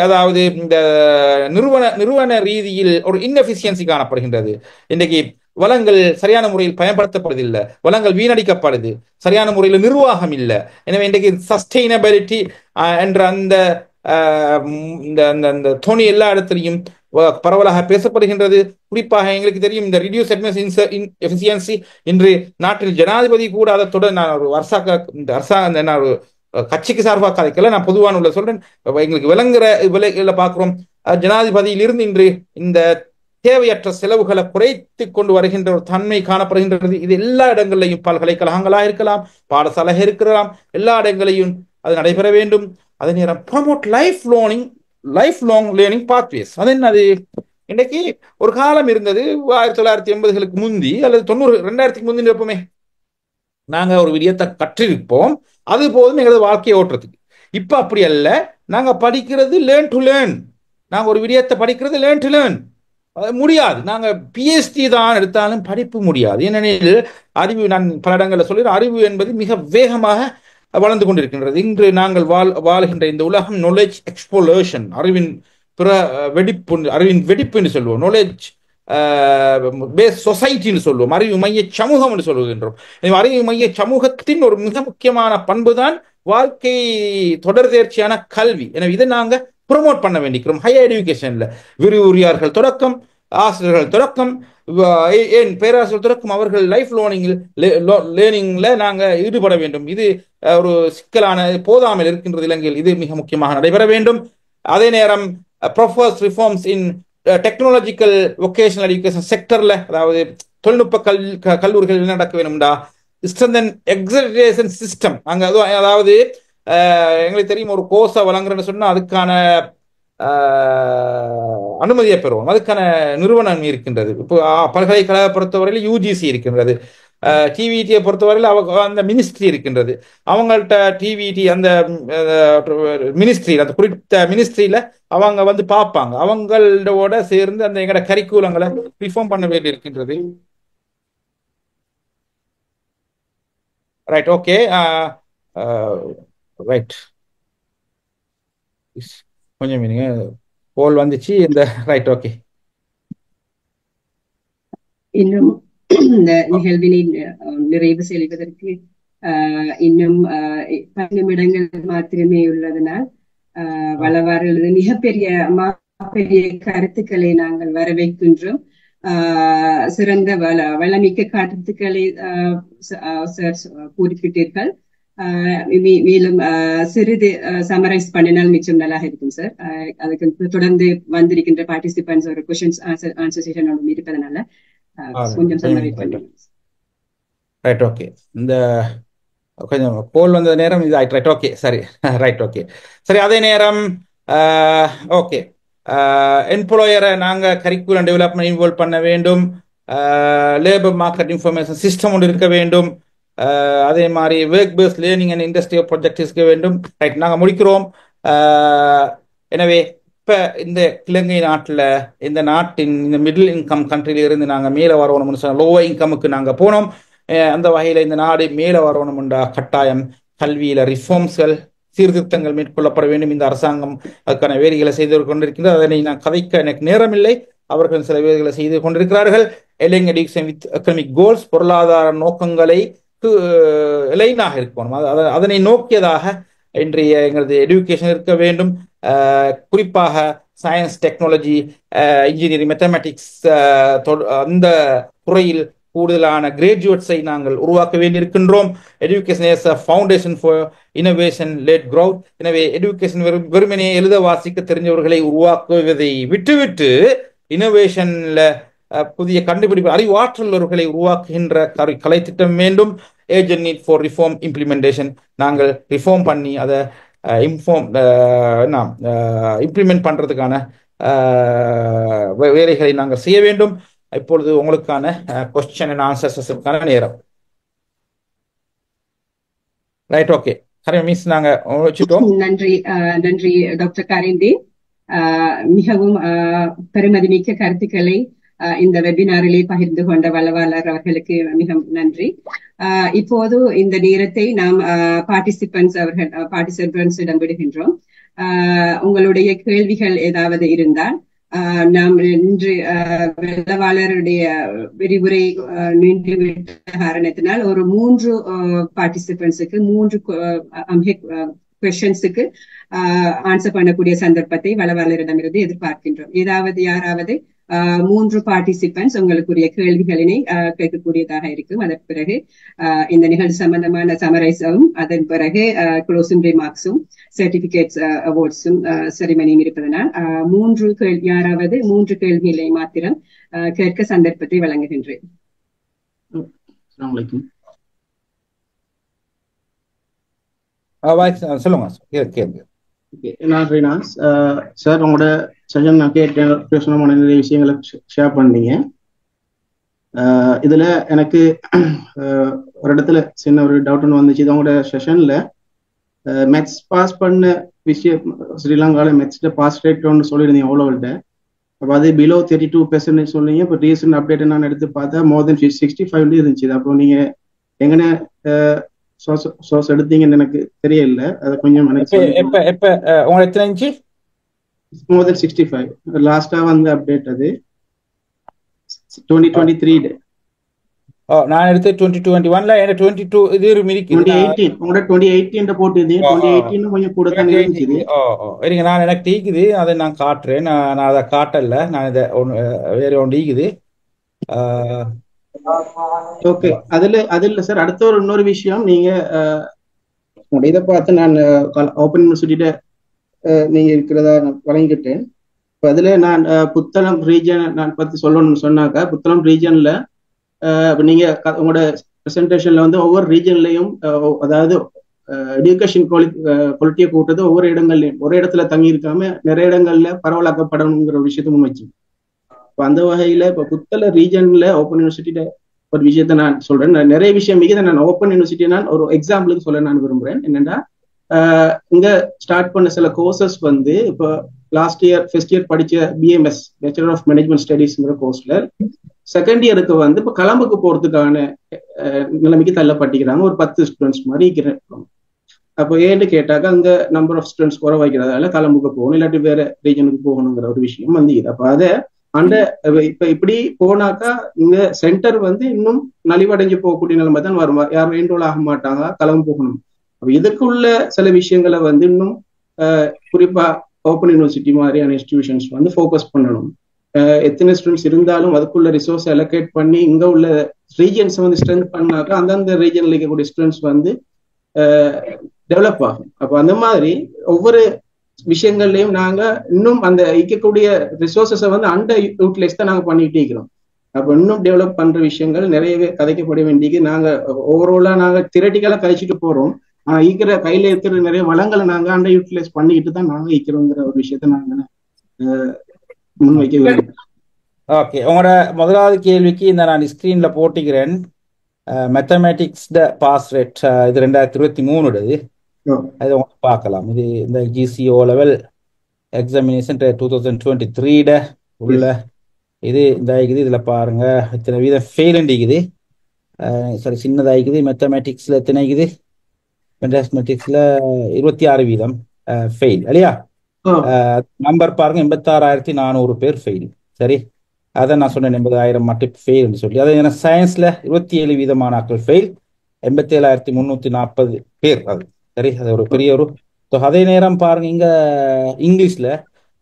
அதாவது இந்த நிறுவன ரீதியில் ஒரு இன்எஃபிஷியன்சி காணப்படுகின்றது. இன்றைக்கு வளங்கள் சரியான முறையில் பயன்படுத்தப்படுவதில்லை, வளங்கள் வீணடிக்கப்படுது, சரியான முறையில் நிர்வாகம் இல்லை. எனவே இன்றைக்கு சஸ்டெயினபிலிட்டி என்ற அந்த துணி எல்லா இடத்திலையும் பரவலாக பேசப்படுகின்றது. குறிப்பாக எங்களுக்கு தெரியும் இந்த ரிடியூஸ் எஃபிஷியன்சி இன்று நாட்டில் ஜனாதிபதி கூட அதோட நான் ஒரு அரசாங்க ஒரு கட்சிக்கு சார்பாக கதைக்கல, நான் பொதுவான உள்ள சொல்றேன். எங்களுக்கு விளங்குற விலைகளை பார்க்கிறோம். ஜனாதிபதியிலிருந்து இன்று இந்த தேவையற்ற செலவுகளை குறைத்து கொண்டு வருகின்ற ஒரு தன்மை காணப்படுகின்றது. இது எல்லா இடங்களிலையும், பல்கலைக்கழகங்களாக இருக்கலாம், பாடசாலையாக இருக்கலாம், எல்லா இடங்களையும் அது நடைபெற வேண்டும். அதே நேரம் promote life long learning pathways. அது என்னது? இன்றைக்கு ஒரு காலம் இருந்தது 1980களுக்கு முந்தி அல்லது 2000க்கு முந்தி இருப்போமே, நாங்க ஒரு விடயத்தை கற்றிருப்போம், அது போதும் எங்களது வாழ்க்கையை ஓட்டுறதுக்கு. இப்ப அப்படி அல்ல. நாங்க படிக்கிறது லேர்ன் டு லேர்ன். நாங்க ஒரு விடயத்தை படிக்கிறது லேர்ன் டு லேர்ன். முடியாது. நாங்க பிஎச்டி தான் எடுத்தாலும் படிப்பு முடியாது. ஏனெனில் அறிவு, நான் பல இடங்களில் சொல்கிறேன், அறிவு என்பது மிக வேகமாக வளர்ந்து கொண்டிருக்கின்றது. இன்று நாங்கள் வாழ்கின்ற இந்த உலகம் நாலேஜ் எக்ஸ்ப்ளோஷன், அறிவின் வெடிப்பு என்று சொல்லுவோம். நாலேஜ் பேஸ் சொசைட்டின்னு சொல்லுவோம். அறிவு மைய சமூகம் என்று சொல்லுகின்றோம். அறிவு மைய சமூகத்தின் ஒரு மிக முக்கியமான பண்பு தான் வாழ்க்கை தொடர் தேர்ச்சியான கல்வி. எனவே இதை நாங்க ப்ரொமோட் பண்ண வேண்டிக்கிறோம். ஹையர் எஜுகேஷன்ல விரிவுரையாளர்கள் தொடக்கம், ஆசிரியர்கள் தொடக்கம், ஏன் பேராசிரியர் தொடக்கம், அவர்கள் லைஃப் லேர்னிங்ல நாங்க ஈடுபட வேண்டும். இது ஒரு சிக்கலான, போதாமல் இருக்கின்றது இலங்கையில். இது மிக முக்கியமாக நடைபெற வேண்டும். அதே நேரம் propose reforms in technological vocational education செக்டர்ல, அதாவது தொழில்நுட்ப கல்லூரிகள் என்ன நடக்க வேணும்டா, ஸ்ட்ரென்தன் எக்ஸிகியூஷன் சிஸ்டம். அங்க அதாவது எங்களுக்கு தெரியும், ஒரு கோர்ஸை வழங்குறேன்னு சொன்னா அதுக்கான அனுமதியை பெறுவோம். அதுக்கான நிறுவனம் இருக்கின்றது. இப்போ பல்கலைக்கழக பொறுத்தவரையில் யூஜிசி இருக்கின்றது. டிவிடியை பொறுத்தவரையில் அந்த மினிஸ்ட்ரி இருக்கின்றது. அவங்கள்ட்ட டிவிடி அந்த மினிஸ்ட்ரி, அந்த குறிப்பிட்ட மினிஸ்ட்ரியில அவங்க வந்து பார்ப்பாங்க. அவங்களோட சேர்ந்து அந்த எங்களோட கரிக்குலங்களை ரிஃபார்ம் பண்ண வேண்டி இருக்கின்றது. ரைட், ஓகே, ரைட், கொஞ்சம் மீனிங்க கோல் வந்துச்சு இந்த. Right, okay. இன்னும் இந்த நிகழ்வினை நிறைவு செய்வதற்கு இன்னும் 10 நிமிடங்கள் மாத்திரமே உள்ளதனால் வளவாறு மிகப்பெரிய கருத்துக்களை நாங்கள் வரவேற்கின்றோம். சிறந்த வளமிக்க கருத்துக்களை சார் குறிப்பிட்டீர்கள். மேலும் சிறிது சமரைஸ் பண்ணினால் மிச்சம் நல்லா இருக்கும் சார். அதுக்கு தொடர்ந்து வந்திருக்கின்ற பார்ட்டிசிபென்ட்ஸ் ஒரு கொஸ்டின்ஸ் ஆன்சர் செஷன் இருப்பதனால கொஞ்சம் சமரைஸ் பண்ணுங்க. Right, okay. இந்த கொஞ்சம் போல் வந்த நேரம் இது. ரைட், ஓகே, சரி. ரைட், ஓகே, சரி. அதே நேரம் ஓகே, எம்ப்ளாயரை நாங்கள் கரிக்குலம் டெவலப்மெண்ட் இன்வால்வ் பண்ண வேண்டும். லேபர் மார்க்கெட் இன்ஃபர்மேஷன் சிஸ்டம் ஒன்று இருக்க வேண்டும். அதே மாதிரி work paste learning and industrial project இருக்க வேண்டும். ரைட், நாங்கள் முடிக்கிறோம். எனவே இப்போ இந்த இலங்கை நாட்டில், இந்த நாட்டின் இந்த மிடில் இன்கம் கண்ட்ரியிலிருந்து நாங்கள் மேலே வரணும்னு சொன்னால் லோவர் இன்கமுக்கு நாங்கள் போனோம். அந்த வகையில் இந்த நாடு மேலே வரணும்ன்றா கட்டாயம் கல்வியில் ரிஃபார்ம்ஸ்கள், சீர்திருத்தங்கள் மேற்கொள்ளப்பட வேண்டும். இந்த அரசாங்கம் அதுக்கான வேலைகளை செய்து கொண்டிருக்கின்றது. அதனை நான் கதைக்க எனக்கு நேரமில்லை. அவர்கள் சில வேலைகளை செய்து கொண்டிருக்கிறார்கள். எலிங் எடியூகேஷன் வித் எக்கனாமிக் கோல்ஸ், பொருளாதார நோக்கங்களை லைனாக இருக்கணும். அதனை நோக்கியதாக இன்றைய எங்களது எஜுகேஷன் இருக்க வேண்டும். குறிப்பாக சயின்ஸ், டெக்னாலஜி, இன்ஜினியரிங், மேத்தமெட்டிக்ஸ் அந்த துறையில் கூடுதலான கிராஜுவேட்ஸை நாங்கள் உருவாக்க வேண்டியிருக்கின்றோம். Education is a foundation for innovation led growth. எனவே எஜுகேஷன் வெறுமனே எழுத வாசிக்க தெரிஞ்சவர்களை உருவாக்குவதை விட்டுவிட்டு இனோவேஷன்ல புதிய கண்டுபிடிப்பு, அறிவாற்றல்களை உருவாக்குகின்ற கலை திட்டம் வேண்டும். Agent need for reform implementation. நாங்கள் ரிஃபார்ம் பண்ணி அதை இம்ப்ளிமெண்ட் பண்றதுக்கான வேலைகளை நாங்கள் செய்ய வேண்டும். இப்பொழுது உங்களுக்கான கொஸ்டின் அண்ட் ஆன்சர்ஸுக்கான நேரம். Right, okay. மிஸ் நாங்க வச்சுட்டோம். நன்றி டாக்டர் கரிந்தி. மிகவும் பெருமதிமிக்க கருத்துக்களை இந்த வெபினாரிலே பகிர்ந்து கொண்ட வளவாளர் அவர்களுக்கு மிக நன்றி. இப்போது இந்த நேரத்தை நாம் பார்ட்டிசிபென்ட்ஸிடம் விடுகின்றோம். உங்களுடைய கேள்விகள் ஏதாவது இருந்தால், நாம் இன்று வளவாளருடைய விரிவுரை நீண்டுவிட்ட காரணத்தினால் ஒரு 3 பார்ட்டிசிபென்ட்ஸுக்கு 3 கொஸ்டின்ஸுக்கு ஆன்சர் பண்ணக்கூடிய சந்தர்ப்பத்தை வளவாளரிடமிருந்து எதிர்பார்க்கின்றோம். யாராவது 3 பார்ட்டிசிபென்ட்ஸ் உங்களுக்குரிய கேள்விகளினை கேட்கக்கூடியதாக இருக்கும். அதன் பிறகு இந்த நிகழ்ச்சி சம்பந்தமான சமரைஸும், அதன் பிறகு க்ளோசிங் ரிமார்க்ஸும், சர்டிபிகேட்ஸ் அவார்ட்ஸும் செரிமனியும் இருப்பதனால் யாராவது 3 கேள்விகளை மாத்திரம் கேட்க சந்தர்ப்பத்தை வழங்குகின்றேன். சொல்லுங்க. நான் ரீனாஸ் சார், உங்களோட செஷன் நான் கேட்டேன், பேசணுமான நிறைய விஷயங்களை ஷேர் பண்ணீங்க. இதுல எனக்கு ஒரு இடத்துல சின்ன ஒரு டவுட் ஒன்று வந்துச்சு. இது உங்களோட செஷன்ல மெட்ஸ் பாஸ் பண்ண விஷயம், ஸ்ரீலங்காவில் மெட்ஸ்ட பாஸ் ரேட் ஒன்று சொல்லியிருந்தீங்க அவ்வளோவிட்ட. அப்போ அது பிலோ 32% சொல்லிங்க. இப்போ ரீசெண்ட் அப்டேட் நான் எடுத்து பார்த்தா மோர் தென் 65 இருந்துச்சு. அப்போ நீங்க எங்கன சோர்ஸ் எடுத்தீங்கன்னு எனக்கு தெரியல. அதை கொஞ்சம் மோர் தென் 65 லாஸ்டா வந்து அப்டேட் அது 2023. நான் எடுத்து 2021ல 22 இது மிதிக்கு 2018 உங்களோட 2018 போட்டுதீங்க. 2018 கொஞ்சம் கூட தான் இருந்துச்சு. சரிங்க, நான் எனக்கு டீக்குது, அதை நான் காட்டுறேன். நான் அதை காட்டல, நான் இதை வேற ஒன்று ஈக்குது. ஓகே, அதுல சார் அடுத்த இன்னொரு விஷயம், நீங்க இதை பார்த்து நான் ஓப்பன் யூனிவர்சிட்டியில நீங்க இருக்கிறதா நான் வழங்கிட்டேன். இப்போ அதுல நான் புத்தளம் ரீஜன் நான் பத்தி சொல்லணும்னு சொன்னாக்கா, புத்தளம் ரீஜன்ல நீங்க உங்களோட பிரசன்டேஷன்ல வந்து ஒவ்வொரு ரீஜன்லயும், அதாவது எஜுகேஷன் குவாலிட்டியை கூட்டது ஒவ்வொரு இடங்கள்லயும் ஒரே இடத்துல தங்கி இருக்காம நிறைய இடங்கள்ல பரவலாக்கப்படணுங்கிற ஒரு விஷயத்த முன் வச்சு. இப்போ அந்த வகையில இப்போ புத்தள ரீஜன்ல ஓப்பன் யூனிவர்சிட்டியில ஒரு விஷயத்த நான் சொல்றேன். நிறைய விஷயம் மிக நான் ஓப்பன் யூனிவர்சிட்டியை நான் ஒரு எக்ஸாம்பிளுக்கு சொல்ல நான் விரும்புறேன். என்னன்னா, இங்க ஸ்டார்ட் பண்ண சில கோர்சஸ் வந்து இப்போ லாஸ்ட் இயர் ஃபர்ஸ்ட் இயர் படிச்ச பிஎம்எஸ் பேச்சுலர் ஆஃப் மேனேஜ்மெண்ட் ஸ்டடீஸ்ங்கிற கோர்ஸ்ல செகண்ட் இயருக்கு வந்து இப்போ கலம்புக்கு போறதுக்கான நிலைமைக்கு தள்ளப்பட்டிக்கிறாங்க. ஒரு 10 ஸ்டூடெண்ட்ஸ் மாதிரி இருக்கிறேன். அப்போ ஏன்னு கேட்டாக்கா, அங்க நம்பர் ஆஃப் ஸ்டூடெண்ட்ஸ் குறை வைக்கிறதால கலம்புக்கு போகணும், இல்லாட்டி வேற ரீஜனுக்கு போகணுங்கிற ஒரு விஷயம் வந்து இது. அப்போ அதை இப்ப இப்படி போனாக்கா இங்க சென்டர் வந்து இன்னும் நலிவடைஞ்சு போகக்கூடிய நிலைமை தான் வரும். யாரும் என்ரோல் ஆக மாட்டாங்க, கலந்து போகணும். அப்ப இதுக்குள்ள சில விஷயங்களை வந்து இன்னும் குறிப்பா ஓப்பன் யூனிவர்சிட்டி மாதிரியான இன்ஸ்டிடியூஷன்ஸ் வந்து ஃபோக்கஸ் பண்ணணும். எத்தனை ஸ்டூடெண்ட்ஸ் இருந்தாலும் அதுக்குள்ள ரிசோர்ஸ் அலோகேட் பண்ணி இங்க உள்ள ரீஜன்ஸ் வந்து ஸ்ட்ரென்த் பண்ணாக்கா அந்தந்த ரீஜன்ல இருக்கக்கூடிய ஸ்டூடெண்ட்ஸ் வந்து டெவலப் ஆகும். அப்போ அந்த மாதிரி ஒவ்வொரு விஷயங்கள்லயும் நாங்க இன்னும் அந்த இருக்கக்கூடிய ரிசோர்ஸஸை வந்து அண்டர் யூட்டிலைஸ் தான் நாங்க பண்ணிட்டே இருக்கிறோம். அப்ப இன்னும் டெவலப் பண்ற விஷயங்கள் நிறையவே கதைக்கப்பட வேண்டியது. நாங்க ஓவராலா நாங்க தியரட்டிக்கலா கழிச்சுட்டு போறோம். ஆனா ஈக்கிற கையில இருக்கிற நிறைய வளங்களை நாங்க அண்டர் யூட்டிலைஸ் பண்ணிக்கிட்டு தான் நாங்க ஈக்கிறோங்கிற ஒரு விஷயத்த நாங்க முன்வைக்க வேண்டும். ஓகே, உங்களோட முதலாவது கேள்விக்கு இந்த நான் ஸ்கிரீன்ல போட்டிக்கிறேன். மேத்தமேட்டிக்ஸ் பாஸ் ரேட் இது 2023 அது உங்களுக்கு பார்க்கலாம். இது இந்த GCO லெவல் எக்ஸாமினேஷன் 2023 உள்ள இது இந்த ஆகிக்குது. இதுல பாருங்க எத்தனை வீதம் ஃபெயில் இருக்குது. சரி, சின்னதாகிக்குது. மேத்தமேட்டிக்ஸ்ல எத்தனை இருக்குது? மேத்தமேட்டிக்ஸ்ல 26% ஃபெயில் இல்லையா? நம்பர் பாருங்க, 86,400 பேர் ஃபெயில். சரி, அதை நான் சொன்னேன் 80,000 மட்டும் ஃபெயில் சொல்லி. அதை ஏன்னா சயின்ஸ்ல 27% ஆட்கள் ஃபெயில், 87,340 பேர். அது சரி, அது ஒரு பெரிய ஒரு. அதே நேரம் பாருங்க, இங்க இங்கிலீஷ்ல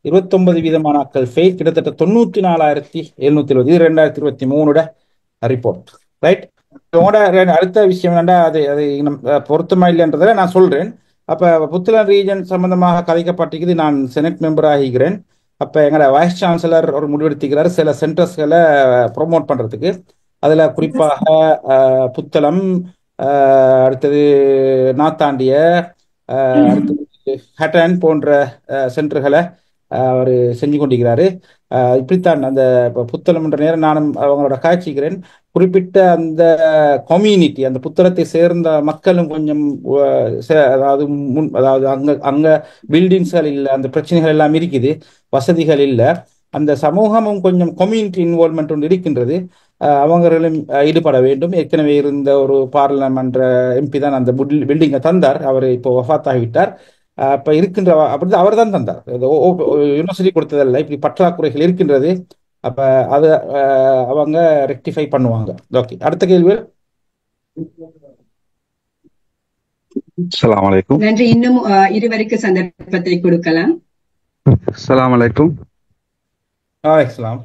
29% ஆட்கள் ஃபெயில், கிட்டத்தட்ட 94,770. இது 2023 ரிப்போர்ட். ரைட், அடுத்த விஷயம் என்னன்னா, அது அது பொருத்தமா இல்லைன்றதை நான் சொல்றேன். அப்ப புத்தளம் ரீஜன் சம்பந்தமாக கதைக்கப்பட்டிருக்குது. நான் செனட் மெம்பர் ஆகிக்கிறேன். அப்ப எங்களோட வைஸ் சான்சலர் ஒரு முடிவெடுத்துக்கிறார் சில சென்டர்ஸ்களை ப்ரொமோட் பண்றதுக்கு. அதுல குறிப்பாக புத்தளம், அடுத்தது நாத்தாண்டிய, அடுத்தது ஹட்டன் போன்ற சென்டர்களை அவர் செஞ்சு கொண்டிருக்கிறாரு. இப்படித்தான் அந்த புத்தளம் என்ற நேரம் நானும் அவங்களோட காட்சிக்கிறேன். குறிப்பிட்ட அந்த கம்யூனிட்டி, அந்த புத்தளத்தை சேர்ந்த மக்களும் கொஞ்சம் அதாவது அங்க பில்டிங்ஸ்கள் இல்லை, அந்த பிரச்சனைகள் எல்லாம் இருக்குது, வசதிகள் இல்லை. அந்த சமூகமும் கொஞ்சம் கம்யூனிட்டி இன்வால்மெண்ட் ஒன்று இருக்கின்றது. அவங்களும் ஈடுபட வேண்டும். ஏற்கனவே இருந்த ஒரு பார்லிமெண்ட் MP தான் அந்த பில்டிங்கை தந்தார். அவர் இப்போ வஃபாத்தாகிவிட்டார். இப்ப இருக்கின்ற அப்படி அவர் தான் தந்தார். யூனிவர்சிட்டி கொடுத்ததல்ல. இப்படி பற்றாக்குறைகள் இருக்கின்றது. அப்ப அது அவங்க ரெக்டிஃபை பண்ணுவாங்க. ஓகே, அடுத்த கேள்வி. அஸ்ஸலாமு அலைக்கும். நன்றி. இன்னும் இருவருக்கு சந்தர்ப்பத்தை கொடுக்கலாம். அஸ்ஸலாமு அலைக்கும். வலைக்கம்.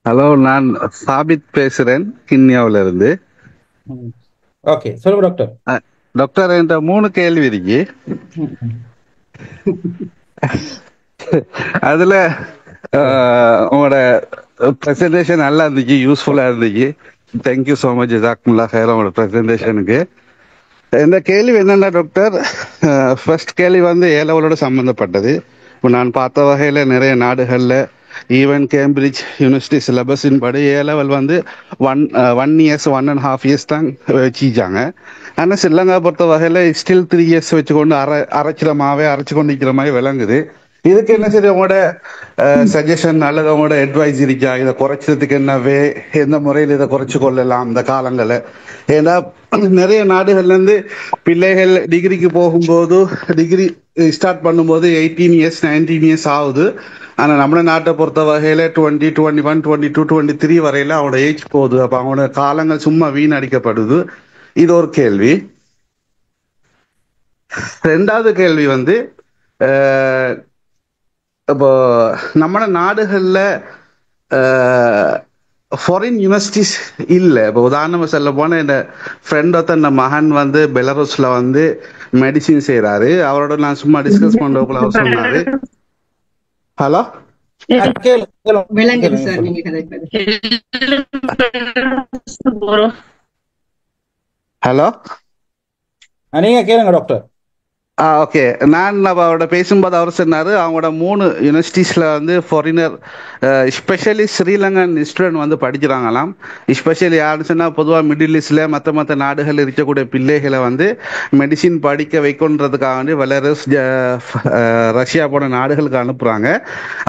ஹலோ, நான் சாபித் பேசுறேன் கிண்ணியாவில இருந்து. ஓகே, சொல்லுங்க டாக்டர். டாக்டர், என்கிட்ட 3 கேள்வி இருக்கு. அதுல உங்களோட பிரசன்டேஷன் நல்லா இருந்துச்சு, யூஸ்ஃபுல்லா இருந்துச்சு. தேங்க்யூ ஸோ மச், ஜசாக்குமுல்லா ஹைர் உங்களோட பிரசன்டேஷனுக்கு. இந்த கேள்வி என்னன்னா டாக்டர், ஃபர்ஸ்ட் கேள்வி வந்து ஏ லெவலோட சம்மந்தப்பட்டது. இப்போ நான் பார்த்த வகையில் நிறைய நாடுகளில் ஈவன் கேம்பிரிட்ஜ் யூனிவர்சிட்டி சிலபஸின் படி ஏ லெவல் வந்து 1 இயர்ஸ் 1.5 இயர்ஸ் தான் வச்சுச்சாங்க. ஆனால் ஸ்ரீலங்கா பொறுத்த வகையில் ஸ்டில் 3 இயர்ஸ் வச்சுக்கொண்டு அரைச்சு கொண்டு நிற்கிற மாதிரி விளங்குது. இதுக்கு என்ன சரி உங்களோட சஜஷன் அல்லது உங்களோட அட்வைஸ் இருக்கா? இதை குறைச்சதுக்கு எந்த முறையில் இதை குறைச்சு கொள்ளலாம் இந்த காலங்களை? ஏன்னா நிறைய நாடுகள்ல இருந்து பிள்ளைகள் டிகிரிக்கு போகும்போது டிகிரி ஸ்டார்ட் பண்ணும்போது 18 இயர்ஸ் 19 இயர்ஸ் ஆகுது. ஆனால் நம்ம நாட்டை பொறுத்த வகையில் 20, 21, 22, 23 வரையில அவனோட ஏஜ் போகுது. அப்போ அவனோட காலங்கள் சும்மா வீணடிக்கப்படுது. இது ஒரு கேள்வி. ரெண்டாவது கேள்வி வந்து இப்போ நம்ம நாடுகளில் ஃபாரின் யூனிவர்சிட்டிஸ் இல்லை. இப்போ உதாரணமாக சொல்ல போனால் என் ஃப்ரெண்ட் ஒருத்தன் மகன் வந்து பெலரூஸ்ல வந்து மெடிசின் செய்கிறாரு. அவரோட நான் சும்மா டிஸ்கஸ் பண்ணுறதுக்குள்ள அவர் சொன்னாரு. ஹலோ, ஹலோ, நீங்க கேளுங்க டாக்டர். ஓகே. நான் அவரோட பேசும்போது அவர் சொன்னார் அவங்களோட 3 யூனிவர்சிட்டிஸில் வந்து ஃபாரினர் ஸ்பெஷலி ஸ்ரீலங்கன் ஸ்டூடெண்ட் வந்து படிக்கிறாங்களாம். ஸ்பெஷலி யாருன்னு சொன்னால் பொதுவாக மிடில் ஈஸ்டில் மற்ற நாடுகள் இருக்கக்கூடிய பிள்ளைகளை வந்து மெடிசின் படிக்க வைக்கணுன்றதுக்காக வேண்டி பெலரஸ் ரஷ்யா போன நாடுகளுக்கு அனுப்புகிறாங்க.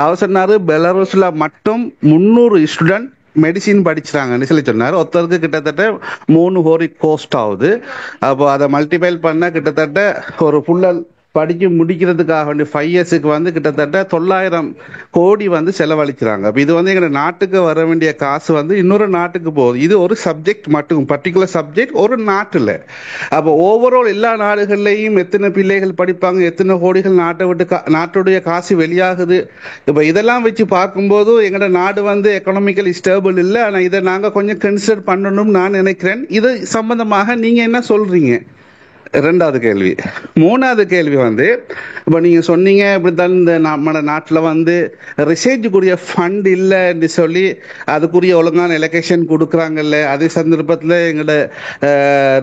அவர் சொன்னார் பெலரஸில் மட்டும் 300 ஸ்டூடெண்ட் மெடிசின் படிச்சுட்டாங்கன்னு சொல்லி சொன்னார். ஒருத்தருக்கு கிட்டத்தட்ட 3 கோடி கோஸ்ட் ஆகுது. அப்போ அதை மல்டிபைல் பண்ண கிட்டத்தட்ட ஒரு புள்ளல் படிச்சு முடிக்கிறதுக்காக வேண்டிய 5 இயர்ஸுக்கு வந்து கிட்டத்தட்ட 900 கோடி வந்து செலவழிக்கிறாங்க. அப்போ இது வந்து எங்களோட நாட்டுக்கு வர வேண்டிய காசு வந்து இன்னொரு நாட்டுக்கு போகுது. இது ஒரு சப்ஜெக்ட் மட்டும், பர்டிகுலர் சப்ஜெக்ட் ஒரு நாட்டில். அப்போ ஓவரால் எல்லா நாடுகள்லையும் எத்தனை பிள்ளைகள் படிப்பாங்க, எத்தனை கோடிகள் நாட்டுடைய காசு வெளியாகுது. இப்போ இதெல்லாம் வச்சு பார்க்கும்போது எங்களோட நாடு வந்து எக்கனாமிக்கலி ஸ்டேபிள் இல்லை. ஆனால் இதை நாங்கள் கொஞ்சம் கன்சிடர் பண்ணணும்னு நான் நினைக்கிறேன். இது சம்பந்தமாக நீங்கள் என்ன சொல்றீங்க? ரெண்டாவது கேள்வி. மூணாவது கேள்வி வந்து இப்போ நீங்கள் சொன்னீங்க இப்படித்தான் இந்த நம்ம நாட்டில் வந்து ரிசர்ச்சுக்குரிய ஃபண்ட் இல்லைன்னு சொல்லி அதுக்குரிய ஒழுங்கான எலொகேஷன் கொடுக்குறாங்கல்ல. அதே சந்தர்ப்பத்தில் எங்களோட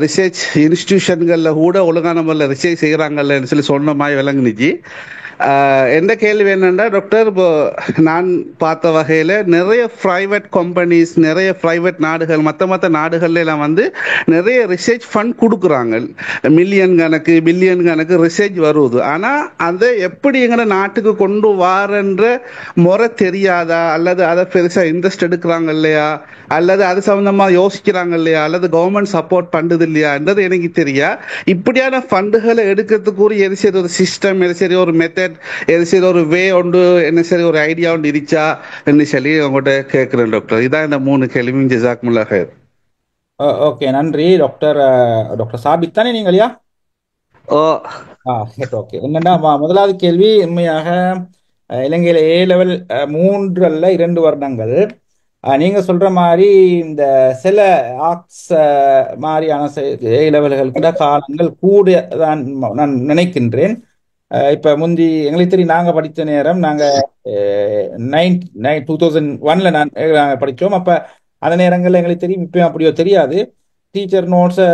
ரிசர்ச் இன்ஸ்டிடியூஷன்களில் கூட ஒழுங்கான முறையில் ரிசர்ச் செய்கிறாங்கல்லன்னு சொல்லி சொன்ன மாதிரி விளங்குனுச்சு. எந்த கேள்வி என்னென்னா டாக்டர், இப்போ நான் பார்த்த வகையில் நிறைய ப்ரைவேட் கம்பெனிஸ், நிறைய ப்ரைவேட் நாடுகள், மற்ற நாடுகள்லாம் வந்து நிறைய ரிசர்ச் ஃபண்ட் கொடுக்குறாங்க. மில்லியன் கணக்கு பில்லியன் கணக்கு ரிசர்ச் வருது. ஆனால் அதை எப்படி எங்களை நாட்டுக்கு கொண்டு வாரன்ற முறை தெரியாதா, அல்லது அதை பெருசாக இன்ட்ரெஸ்ட் எடுக்கிறாங்க இல்லையா, அல்லது அது சம்மந்தமாக யோசிக்கிறாங்க இல்லையா, அல்லது கவர்மெண்ட் சப்போர்ட் பண்ணுறது இல்லையான்றது எனக்கு தெரியா. இப்படியான ஃபண்டுகளை எடுக்கிறதுக்கு எது சரி ஒரு சிஸ்டம், எது சரி ஒரு மெத்தட், எது சரி ஒரு வே உண்டு, என்ன சரி ஒரு ஐடியா ஒன்று இருச்சா என்று சொல்லி உங்கள்கிட்ட கேட்குறேன் டாக்டர். இதான் இந்த 3 கேள்வியும். ஜசாக்குமுல்லா ஹைர். ஓகே, நன்றி டாக்டர். டாக்டர் சாபித் தானே நீங்கள்? இல்லையா? ஓகே. என்னன்னா முதலாவது கேள்வி, உண்மையாக இலங்கையில ஏ லெவல் 3 அல்ல 2 வருடங்கள். நீங்க சொல்ற மாதிரி இந்த சில ஆக்ஸ் மாதிரியான ஏ லெவல்களுக்கு காலங்கள் கூட தான் நான் நினைக்கின்றேன். இப்ப முந்தி எங்களுக்கு தெரியும், நாங்க படித்த நேரம் நாங்க 2001ல நாங்க படித்தோம். அப்ப அந்த நேரங்கள்ல எங்களுக்கு தெரியும், இப்பயும் அப்படியோ தெரியாது. டீச்சர் நோட்ஸை